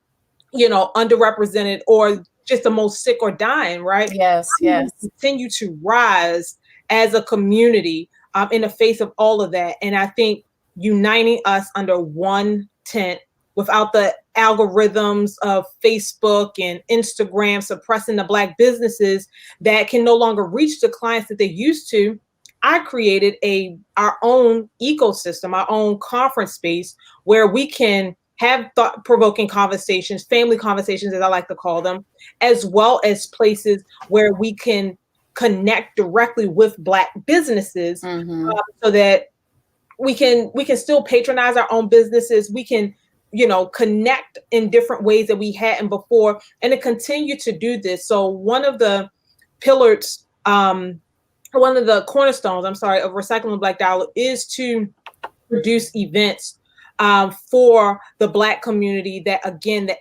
N: underrepresented, or just the most sick or dying, right?
A: Yes, yes.
N: Continue to rise as a community in the face of all of that. And I think uniting us under one tent, without the algorithms of Facebook and Instagram suppressing the Black businesses that can no longer reach the clients that they used to, I created our own ecosystem, our own conference space, where we can have thought-provoking conversations, family conversations, as I like to call them, as well as places where we can connect directly with Black businesses, so that we can still patronize our own businesses. We can, connect in different ways that we hadn't before, and to continue to do this. So one of the pillars, one of the cornerstones, of Recycling the Black Dollar is to produce events for the Black community that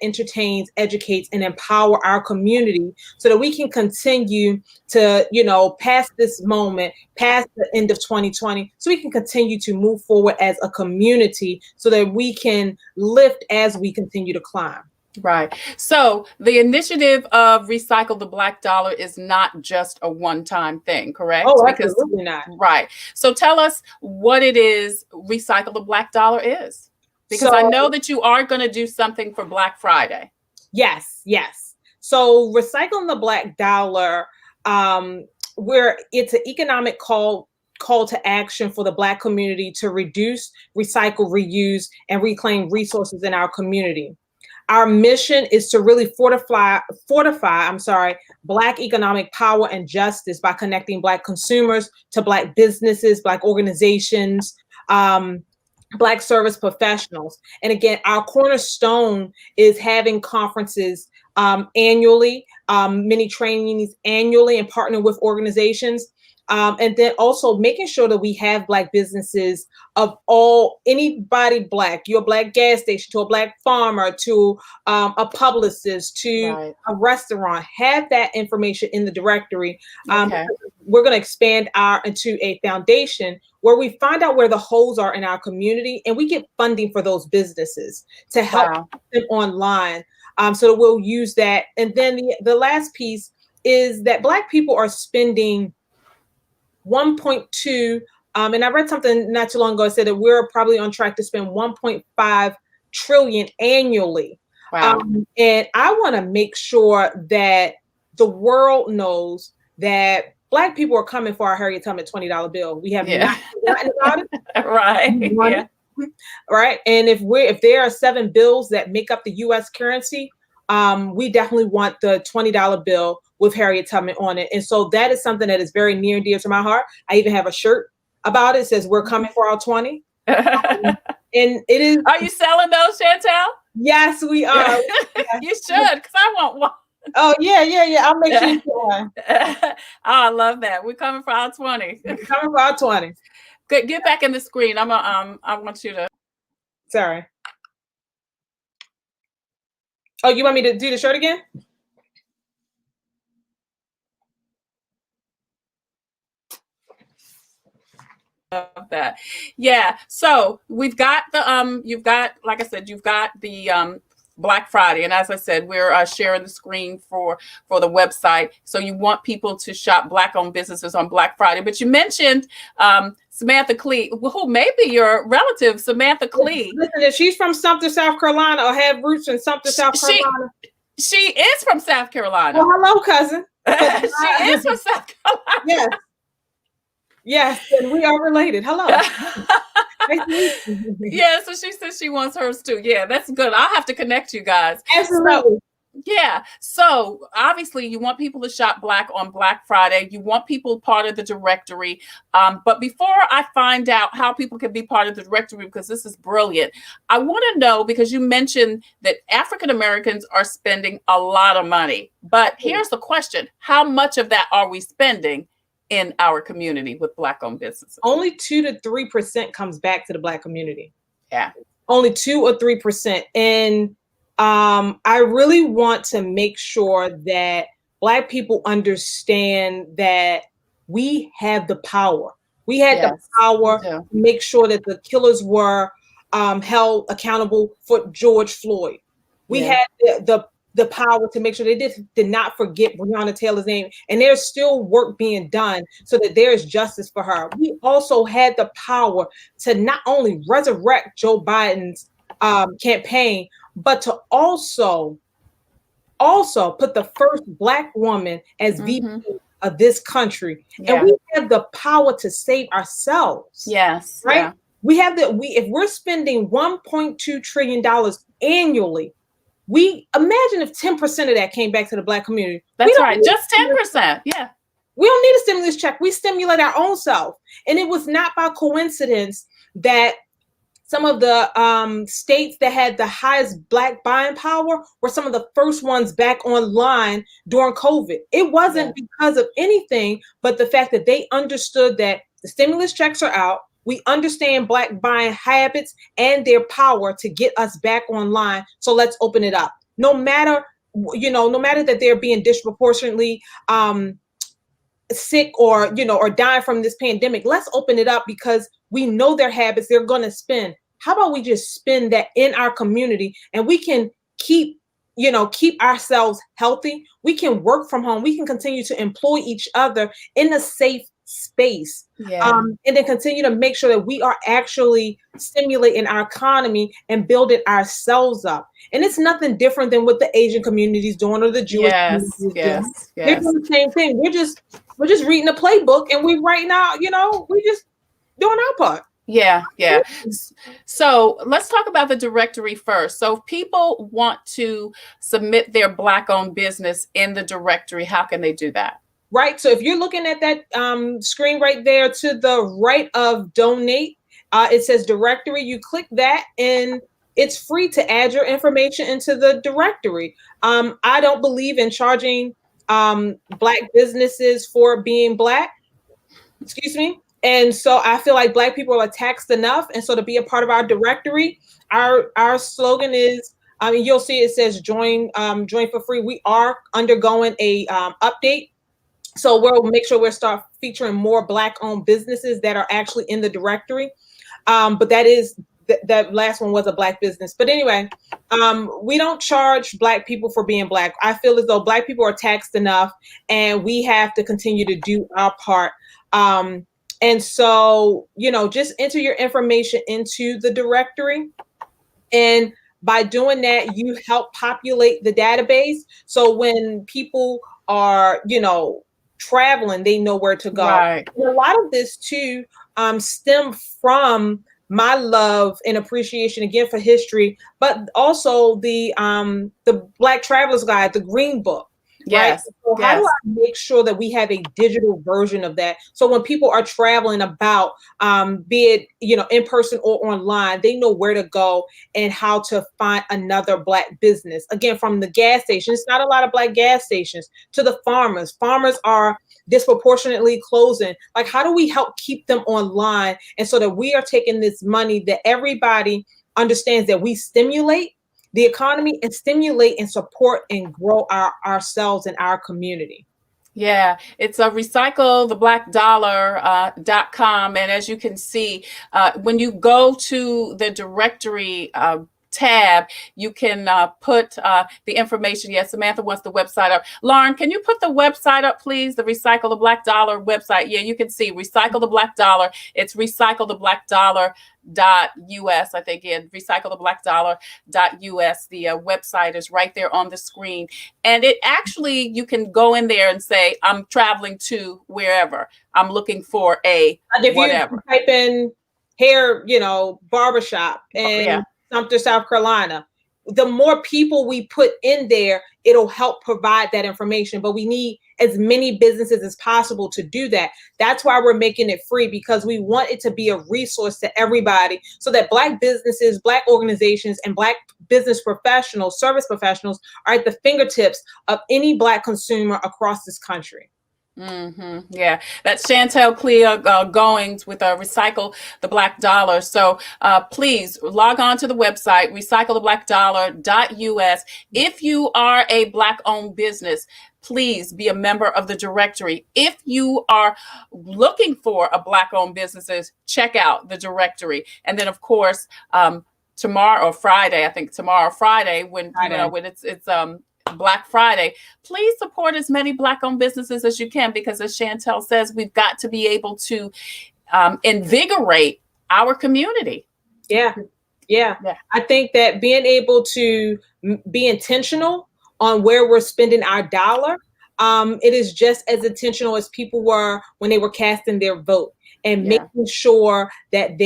N: entertains, educates, and empower our community, so that we can continue to, past this moment, past the end of 2020, so we can continue to move forward as a community, so that we can lift as we continue to climb.
A: Right. So the initiative of Recycle the Black Dollar is not just a one-time thing, correct?
N: Oh, absolutely not.
A: Right. So tell us what it is Recycle the Black Dollar is. Because I know that you are going to do something for Black Friday.
N: Yes, yes. So Recycling the Black Dollar, it's an economic call to action for the Black community to reduce, recycle, reuse, and reclaim resources in our community. Our mission is to really fortify Black economic power and justice by connecting Black consumers to Black businesses, Black organizations, Black service professionals. And again, our cornerstone is having conferences annually, many trainings annually, and partnering with organizations. And then also making sure that we have Black businesses of anybody Black, your Black gas station, to a Black farmer, to a publicist, to a restaurant, have that information in the directory. We're going to expand into a foundation where we find out where the holes are in our community, and we get funding for those businesses to help them online. So we'll use that. And then the last piece is that Black people are spending 1.2, and I read something not too long ago. It said that we're probably on track to spend 1.5 trillion annually.
A: Wow.
N: And I want to make sure that the world knows that Black people are coming for our Harriet Tubman $20 bill. We have not forgotten about it.
A: Right. Yeah.
N: Right. And if there are 7 bills that make up the U.S. currency, we definitely want the $20 bill with Harriet Tubman on it. And so that is something that is very near and dear to my heart. I even have a shirt about it. It says, "We're coming for our 20." And it is. Are
A: you selling those, Chantel?
N: Yes, we are.
A: You should, because I want one.
N: Oh, yeah. I'll make sure you get one.
A: Oh, I love that. We're coming for our 20.
N: We're coming for our 20.
A: Good. Get back in the screen. I want you to.
N: Sorry. Oh, you want me to do the shirt again?
A: Love that. Yeah. So we've got the you've got, like I said, you've got the Black Friday. And as I said, we're sharing the screen for the website. So you want people to shop Black-owned businesses on Black Friday. But you mentioned Samantha Clee, who may be your relative, Samantha Clee.
N: Listen, if she's from Sumter, South Carolina, or have roots in Sumter, South Carolina.
A: She is from South Carolina.
N: Well, hello, cousin.
A: She is from South Carolina.
N: Yes. Yes, and we are related. Hello.
A: Yeah, so she says she wants hers too. Yeah, that's good. I'll have to connect you guys.
N: Absolutely.
A: Yeah. So obviously you want people to shop Black on Black Friday. You want people part of the directory. But before I find out how people can be part of the directory, because this is brilliant, I want to know, because you mentioned that African Americans are spending a lot of money. But here's the question. How much of that are we spending in our community with Black-owned businesses?
N: Only 2 to 3% comes back to the Black community.
A: Yeah.
N: Only 2 or 3%. And I really want to make sure that Black people understand that we have the power. We had the power to make sure that the killers were held accountable for George Floyd. We had the power to make sure they did not forget Breonna Taylor's name. And there's still work being done so that there is justice for her. We also had the power to not only resurrect Joe Biden's campaign, but to also put the first Black woman as VP of this country. And we have the power to save ourselves.
A: Yes.
N: Right?
A: Yeah.
N: We have if we're spending $1.2 trillion annually, we imagine if 10% of that came back to the Black community.
A: That's right. Just 10%. Yeah.
N: We don't need a stimulus check. We stimulate our own self. And it was not by coincidence that some of the states that had the highest Black buying power were some of the first ones back online during COVID. It wasn't because of anything, but the fact that they understood that the stimulus checks are out. We understand Black buying habits and their power to get us back online. So let's open it up. No matter that they're being disproportionately sick or dying from this pandemic, let's open it up because we know their habits. They're going to spend. How about we just spend that in our community and we can keep ourselves healthy. We can work from home. We can continue to employ each other in a safe space. And then continue to make sure that we are actually stimulating our economy and building ourselves up. And it's nothing different than what the Asian communities doing or the Jewish communities doing. They're doing the same thing. We're just reading the playbook and we right now, we just doing our part.
A: Yeah. So let's talk about the directory first. So if people want to submit their Black-owned business in the directory, how can they do that?
N: Right. So if you're looking at that screen right there to the right of donate, it says directory. You click that and it's free to add your information into the directory. I don't believe in charging Black businesses for being Black. Excuse me. And so I feel like Black people are taxed enough. And so to be a part of our directory, our slogan is, you'll see it says join for free. We are undergoing a update. So we'll make sure we'll start featuring more Black-owned businesses that are actually in the directory. But that last one was a Black business. But anyway, we don't charge Black people for being Black. I feel as though Black people are taxed enough and we have to continue to do our part. And so, just enter your information into the directory. And by doing that, you help populate the database. So when people are, traveling, they know where to go.
A: Right.
N: And a lot of this too stem from my love and appreciation again for history, but also the Black Traveler's Guide, the Green Book.
A: Yes.
N: Right? So how do I make sure that we have a digital version of that? So when people are traveling about, be it, in person or online, they know where to go and how to find another Black business. Again, from the gas station, it's not a lot of Black gas stations, to the farmers. Farmers are disproportionately closing. Like, how do we help keep them online? And so that we are taking this money that everybody understands that we stimulate the economy and stimulate and support and grow ourselves and our community.
A: Yeah, it's a recycletheblackdollar.com. And as you can see, when you go to the directory tab, you can put the information. Yes, Samantha wants the website up. Lauren, can you put the website up, please? The Recycle the Black Dollar website. Yeah, you can see Recycle the Black Dollar. It's recycletheblackdollar.us. I think, yeah, recycletheblackdollar.us. The website is right there on the screen. And it actually, you can go in there and say, I'm traveling to wherever. I'm looking for a whatever.
N: If you type in hair, barbershop in Sumter, South Carolina, the more people we put in there, it'll help provide that information. But we need as many businesses as possible to do that. That's why we're making it free, because we want it to be a resource to everybody, so that Black businesses, Black organizations, and Black business professionals, service professionals are at the fingertips of any Black consumer across this country.
A: Mm-hmm. Yeah, that's Chantel Goins with Recycle the Black Dollar. So please log on to the website, recycletheblackdollar.us. If you are a Black-owned business, please be a member of the directory. If you are looking for a Black-owned businesses, check out the directory. And then, of course, tomorrow or Friday, when it's Black Friday, please support as many Black-owned businesses as you can, because as Chantel says, we've got to be able to invigorate our community.
N: Yeah. I think that being able to be intentional on where we're spending our dollar, it is just as intentional as people were when they were casting their vote, and making sure that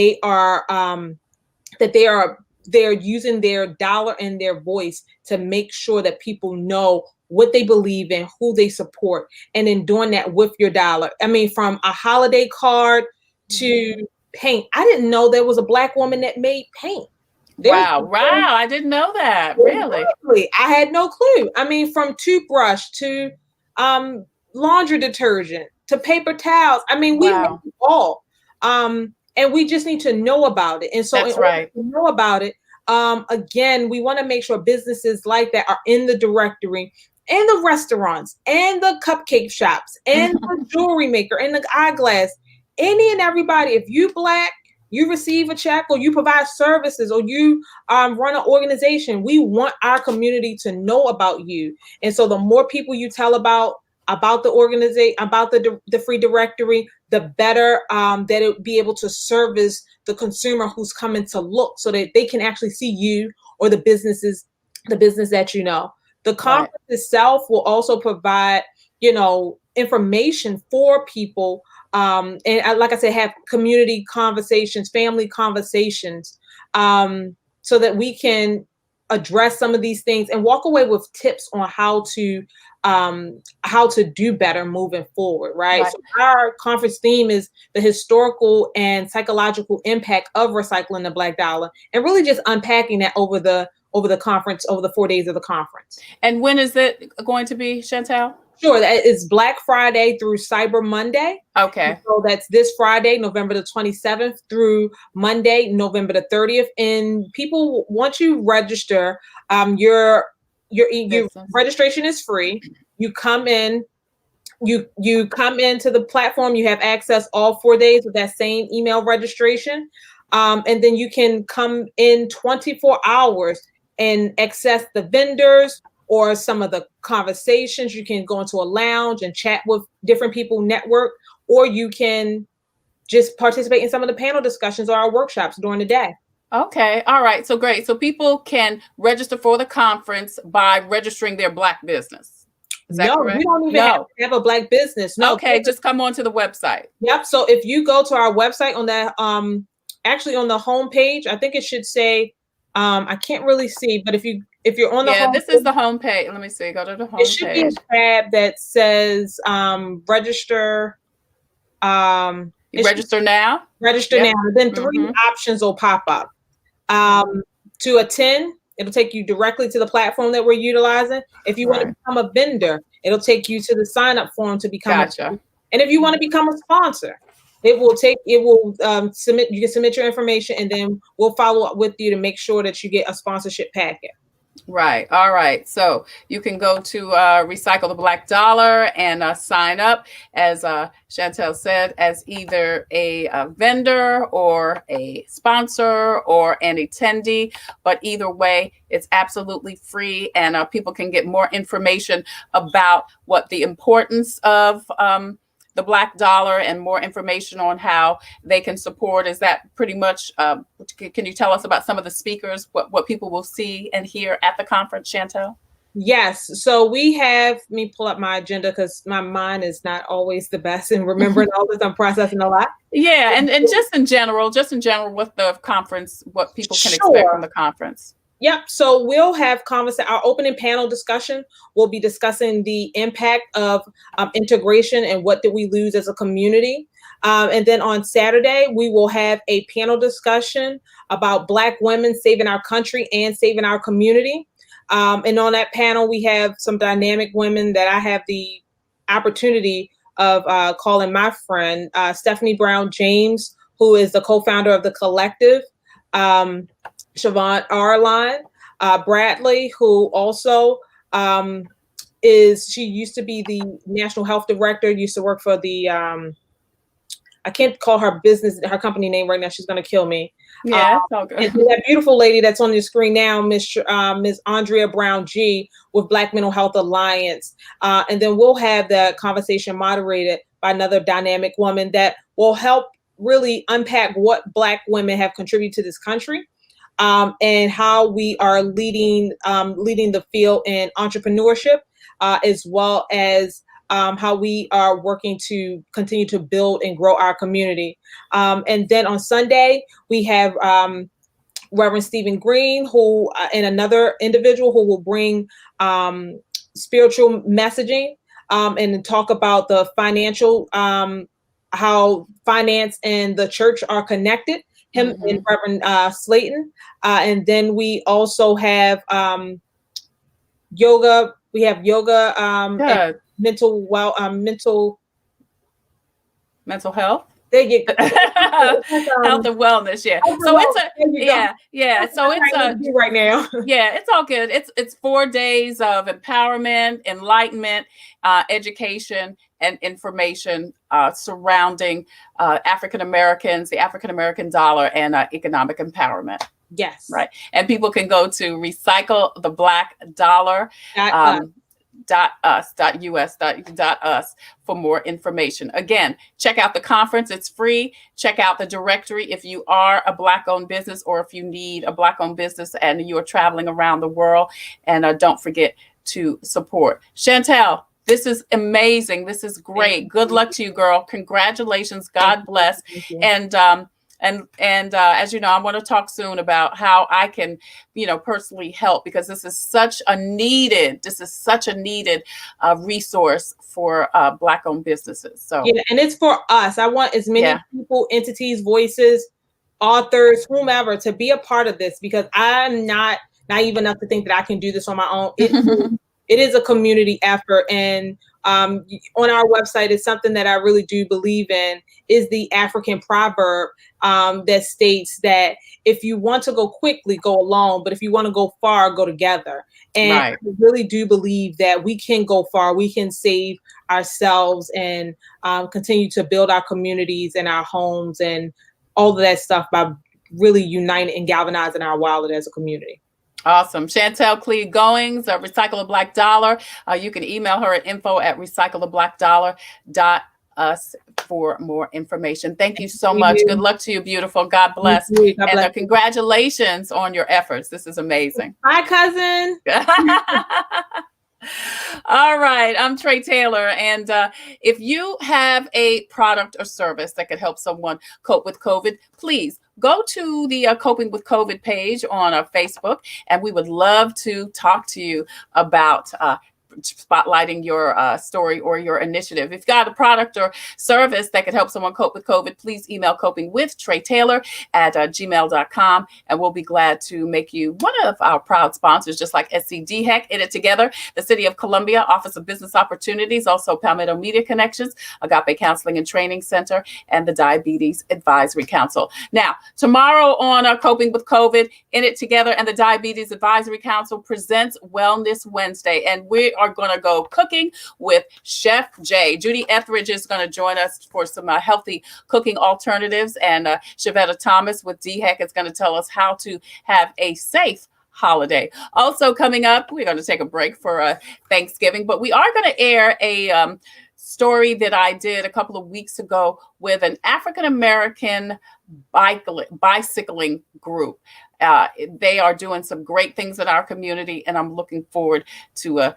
N: they're using their dollar and their voice to make sure that people know what they believe in, who they support, and in doing that with your dollar. I mean, from a holiday card to paint. I didn't know there was a Black woman that made paint.
A: Wow. I didn't know that. Really?
N: I had no clue. I mean, from toothbrush to laundry detergent to paper towels. I mean, we make it all. And we just need to know about it. And so in order to know about it, again, we want to make sure businesses like that are in the directory, and the restaurants, and the cupcake shops, and the jewelry maker, and the eyeglass, any and everybody. If you Black, you receive a check, or you provide services, or you run an organization, we want our community to know about you. And so the more people you tell about the organization, about the free directory, the better that it will be able to service the consumer who's coming to look, so that they can actually see you or the business that you know. The conference itself will also provide, information for people, and like I said, have community conversations, family conversations, so that we can address some of these things and walk away with tips on how to do better moving forward, right? So our conference theme is the historical and psychological impact of recycling the Black dollar, and really just unpacking that over the conference, over the 4 days of the conference.
A: And when is it going to be, Chantel?
N: Sure, that is Black Friday through Cyber Monday.
A: Okay.
N: So that's this Friday, November the 27th, through Monday, November the 30th. And people, once you register, your registration is free. You come in, you come into the platform, you have access all 4 days with that same email registration. And then you can come in 24 hours and access the vendors or some of the conversations. You can go into a lounge and chat with different people, network, or you can just participate in some of the panel discussions or our workshops during the day.
A: Okay. All right. So great. So people can register for the conference by registering their Black business. Is that correct?
N: We don't even have a Black business. No.
A: Okay. Just come on to the website.
N: Yep. So if you go to our website on that, actually on the homepage, I think it should say, I can't really see, but if you're on the home
A: this is the homepage. Let me see. Go to the homepage.
N: It should be a tab that says register.
A: Register now.
N: Register now. And then three options will pop up. To attend, it'll take you directly to the platform that we're utilizing. If you want to become a vendor, it'll take you to the sign up form to become a vendor. And if you want to become a sponsor, you can submit your information, and then we'll follow up with you to make sure that you get a sponsorship packet.
A: Right. All right. So you can go to Recycle the Black Dollar and sign up, as Chantel said, as either a vendor or a sponsor or an attendee. But either way, it's absolutely free, and people can get more information about what the importance of the Black Dollar and more information on how they can support. Is that pretty much, can you tell us about some of the speakers, what people will see and hear at the conference, Chantel?
N: Yes. So we have, let me pull up my agenda because my mind is not always the best in remembering all this. I'm processing a lot.
A: Yeah. And just in general with the conference, what people can expect from the conference.
N: Yep. So we'll have our opening panel discussion. We'll be discussing the impact of integration and what did we lose as a community. And then on Saturday, we will have a panel discussion about Black women saving our country and saving our community. And on that panel, we have some dynamic women that I have the opportunity of calling my friend, Stephanie Brown James, who is the co-founder of The Collective. Siobhan Arline, Bradley, who also she used to be the national health director, used to work for the, I can't call her company name right now. She's going to kill me.
A: Yeah, it's all good.
N: And that beautiful lady that's on your screen now, Miss Andrea Brown G with Black Mental Health Alliance. And then we'll have the conversation moderated by another dynamic woman that will help really unpack what Black women have contributed to this country. And how we are leading the field in entrepreneurship, as well as how we are working to continue to build and grow our community. And then on Sunday, we have Reverend Stephen Green, who and another individual who will bring spiritual messaging and talk about the financial, how finance and the church are connected. Him and Reverend Slayton. And then we also have yoga. We have yoga and mental
A: health.
N: There you go.
A: Health and wellness. Yeah. So it's So it's
N: right now.
A: Yeah, it's all good. It's 4 days of empowerment, enlightenment, education, and information surrounding African Americans, the African American dollar, and economic empowerment.
N: Yes.
A: Right. And people can go to Recycle the Black Dollar. .us for more information. Again, check out the conference. It's free. Check out the directory if you are a Black-owned business or if you need a Black-owned business and you are traveling around the world. And don't forget to support. Chantel, this is amazing. This is great. Good luck to you, girl. Congratulations. God bless. And as you know, I want to talk soon about how I can, personally help, because this is such a needed resource for Black-owned businesses. So
N: yeah, and it's for us. I want as many people, entities, voices, authors, whomever, to be a part of this, because I'm not naive enough to think that I can do this on my own. It is a community effort, and on our website is something that I really do believe in, is the African proverb that states that if you want to go quickly, go alone, but if you want to go far, go together. And I really do believe that we can go far, we can save ourselves and continue to build our communities and our homes and all of that stuff by really uniting and galvanizing our wallet as a community.
A: Awesome. Chantel Goins, Recycle the Black Dollar. You can email her at info@recycletheblackdollar.us for more information. Thank you so much. Good luck to you, beautiful. God bless. And congratulations on your efforts. This is amazing.
N: Hi, cousin.
A: All right. I'm Tre Tailor. And if you have a product or service that could help someone cope with COVID, please go to the Coping with COVID page on Facebook, and we would love to talk to you about spotlighting your story or your initiative. If you've got a product or service that could help someone cope with COVID, please email copingwithtreitailor@gmail.com, and we'll be glad to make you one of our proud sponsors, just like SCDHEC, In It Together, the City of Columbia Office of Business Opportunities, also Palmetto Media Connections, Agape Counseling and Training Center, and the Diabetes Advisory Council. Now, tomorrow on Coping with COVID, In It Together and the Diabetes Advisory Council presents Wellness Wednesday, and we are going to go cooking with Chef Jay. Judy Etheridge is going to join us for some healthy cooking alternatives, and Shavetta Thomas with DHEC is going to tell us how to have a safe holiday. Also coming up, we're going to take a break for Thanksgiving, but we are going to air a story that I did a couple of weeks ago with an African-American bicycling group. They are doing some great things in our community, and I'm looking forward to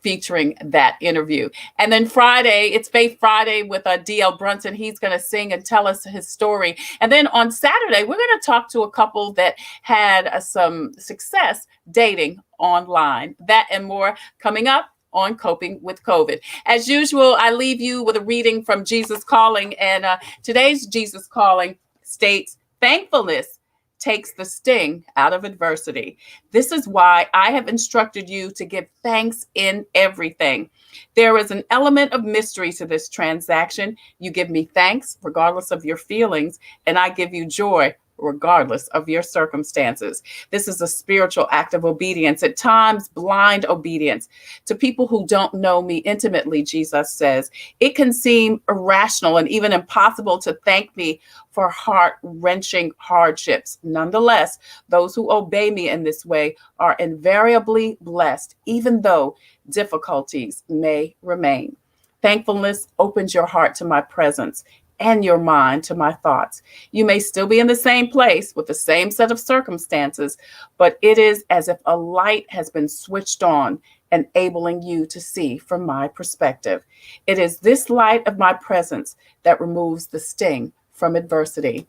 A: featuring that interview. And then Friday, it's Faith Friday with D.L. Brunson. He's going to sing and tell us his story. And then on Saturday, we're going to talk to a couple that had some success dating online. That and more coming up on Coping with COVID. As usual, I leave you with a reading from Jesus Calling. And today's Jesus Calling states, thankfulness takes the sting out of adversity. This is why I have instructed you to give thanks in everything. There is an element of mystery to this transaction. You give me thanks regardless of your feelings, and I give you joy regardless of your circumstances. This is a spiritual act of obedience, at times blind obedience. To people who don't know me intimately, Jesus says, it can seem irrational and even impossible to thank me for heart-wrenching hardships. Nonetheless, those who obey me in this way are invariably blessed, even though difficulties may remain. Thankfulness opens your heart to my presence and your mind to my thoughts. You may still be in the same place with the same set of circumstances, but it is as if a light has been switched on, enabling you to see from my perspective. It is this light of my presence that removes the sting from adversity.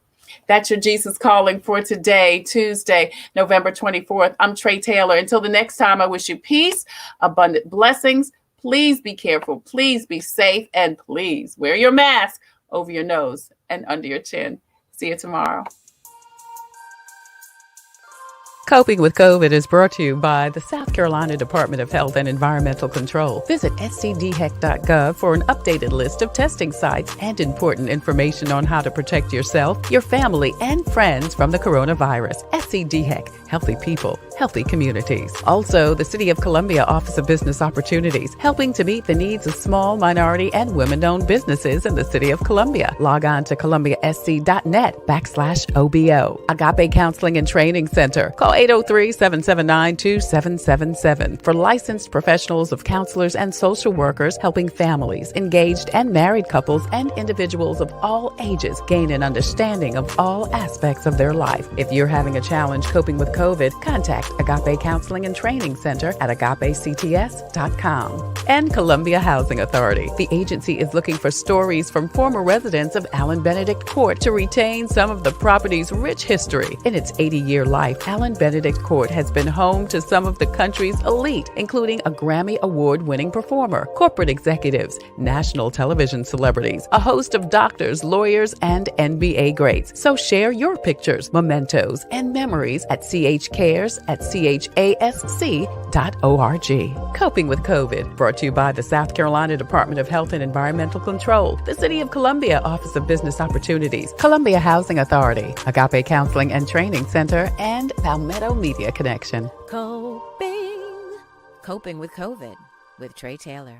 A: That's your Jesus Calling for today, Tuesday, November 24th. I'm Tre Tailor. Until the next time, I wish you peace, abundant blessings. Please be careful. Please be safe. And please wear your mask over your nose and under your chin. See you tomorrow.
F: Coping with COVID is brought to you by the South Carolina Department of Health and Environmental Control. Visit scdhec.gov for an updated list of testing sites and important information on how to protect yourself, your family, and friends from the coronavirus. SCDHEC, healthy people, healthy communities. Also, the City of Columbia Office of Business Opportunities, helping to meet the needs of small, minority, and women-owned businesses in the City of Columbia. Log on to columbiasc.net/OBO. Agape Counseling and Training Center. Call 803-779-2777 for licensed professionals of counselors and social workers helping families, engaged and married couples, and individuals of all ages gain an understanding of all aspects of their life. If you're having a challenge coping with COVID, contact Agape Counseling and Training Center at agapects.com. And Columbia Housing Authority. The agency is looking for stories from former residents of Allen Benedict Court to retain some of the property's rich history. In its 80-year life, Allen Benedict Court has been home to some of the country's elite, including a Grammy Award-winning performer, corporate executives, national television celebrities, a host of doctors, lawyers, and NBA greats. So share your pictures, mementos, and memories at chcares@chasc.org. Coping with COVID, brought to you by the South Carolina Department of Health and Environmental Control, the City of Columbia Office of Business Opportunities, Columbia Housing Authority, Agape Counseling and Training Center, and Palmetto Media Connection.
B: Coping with COVID with Tre Tailor.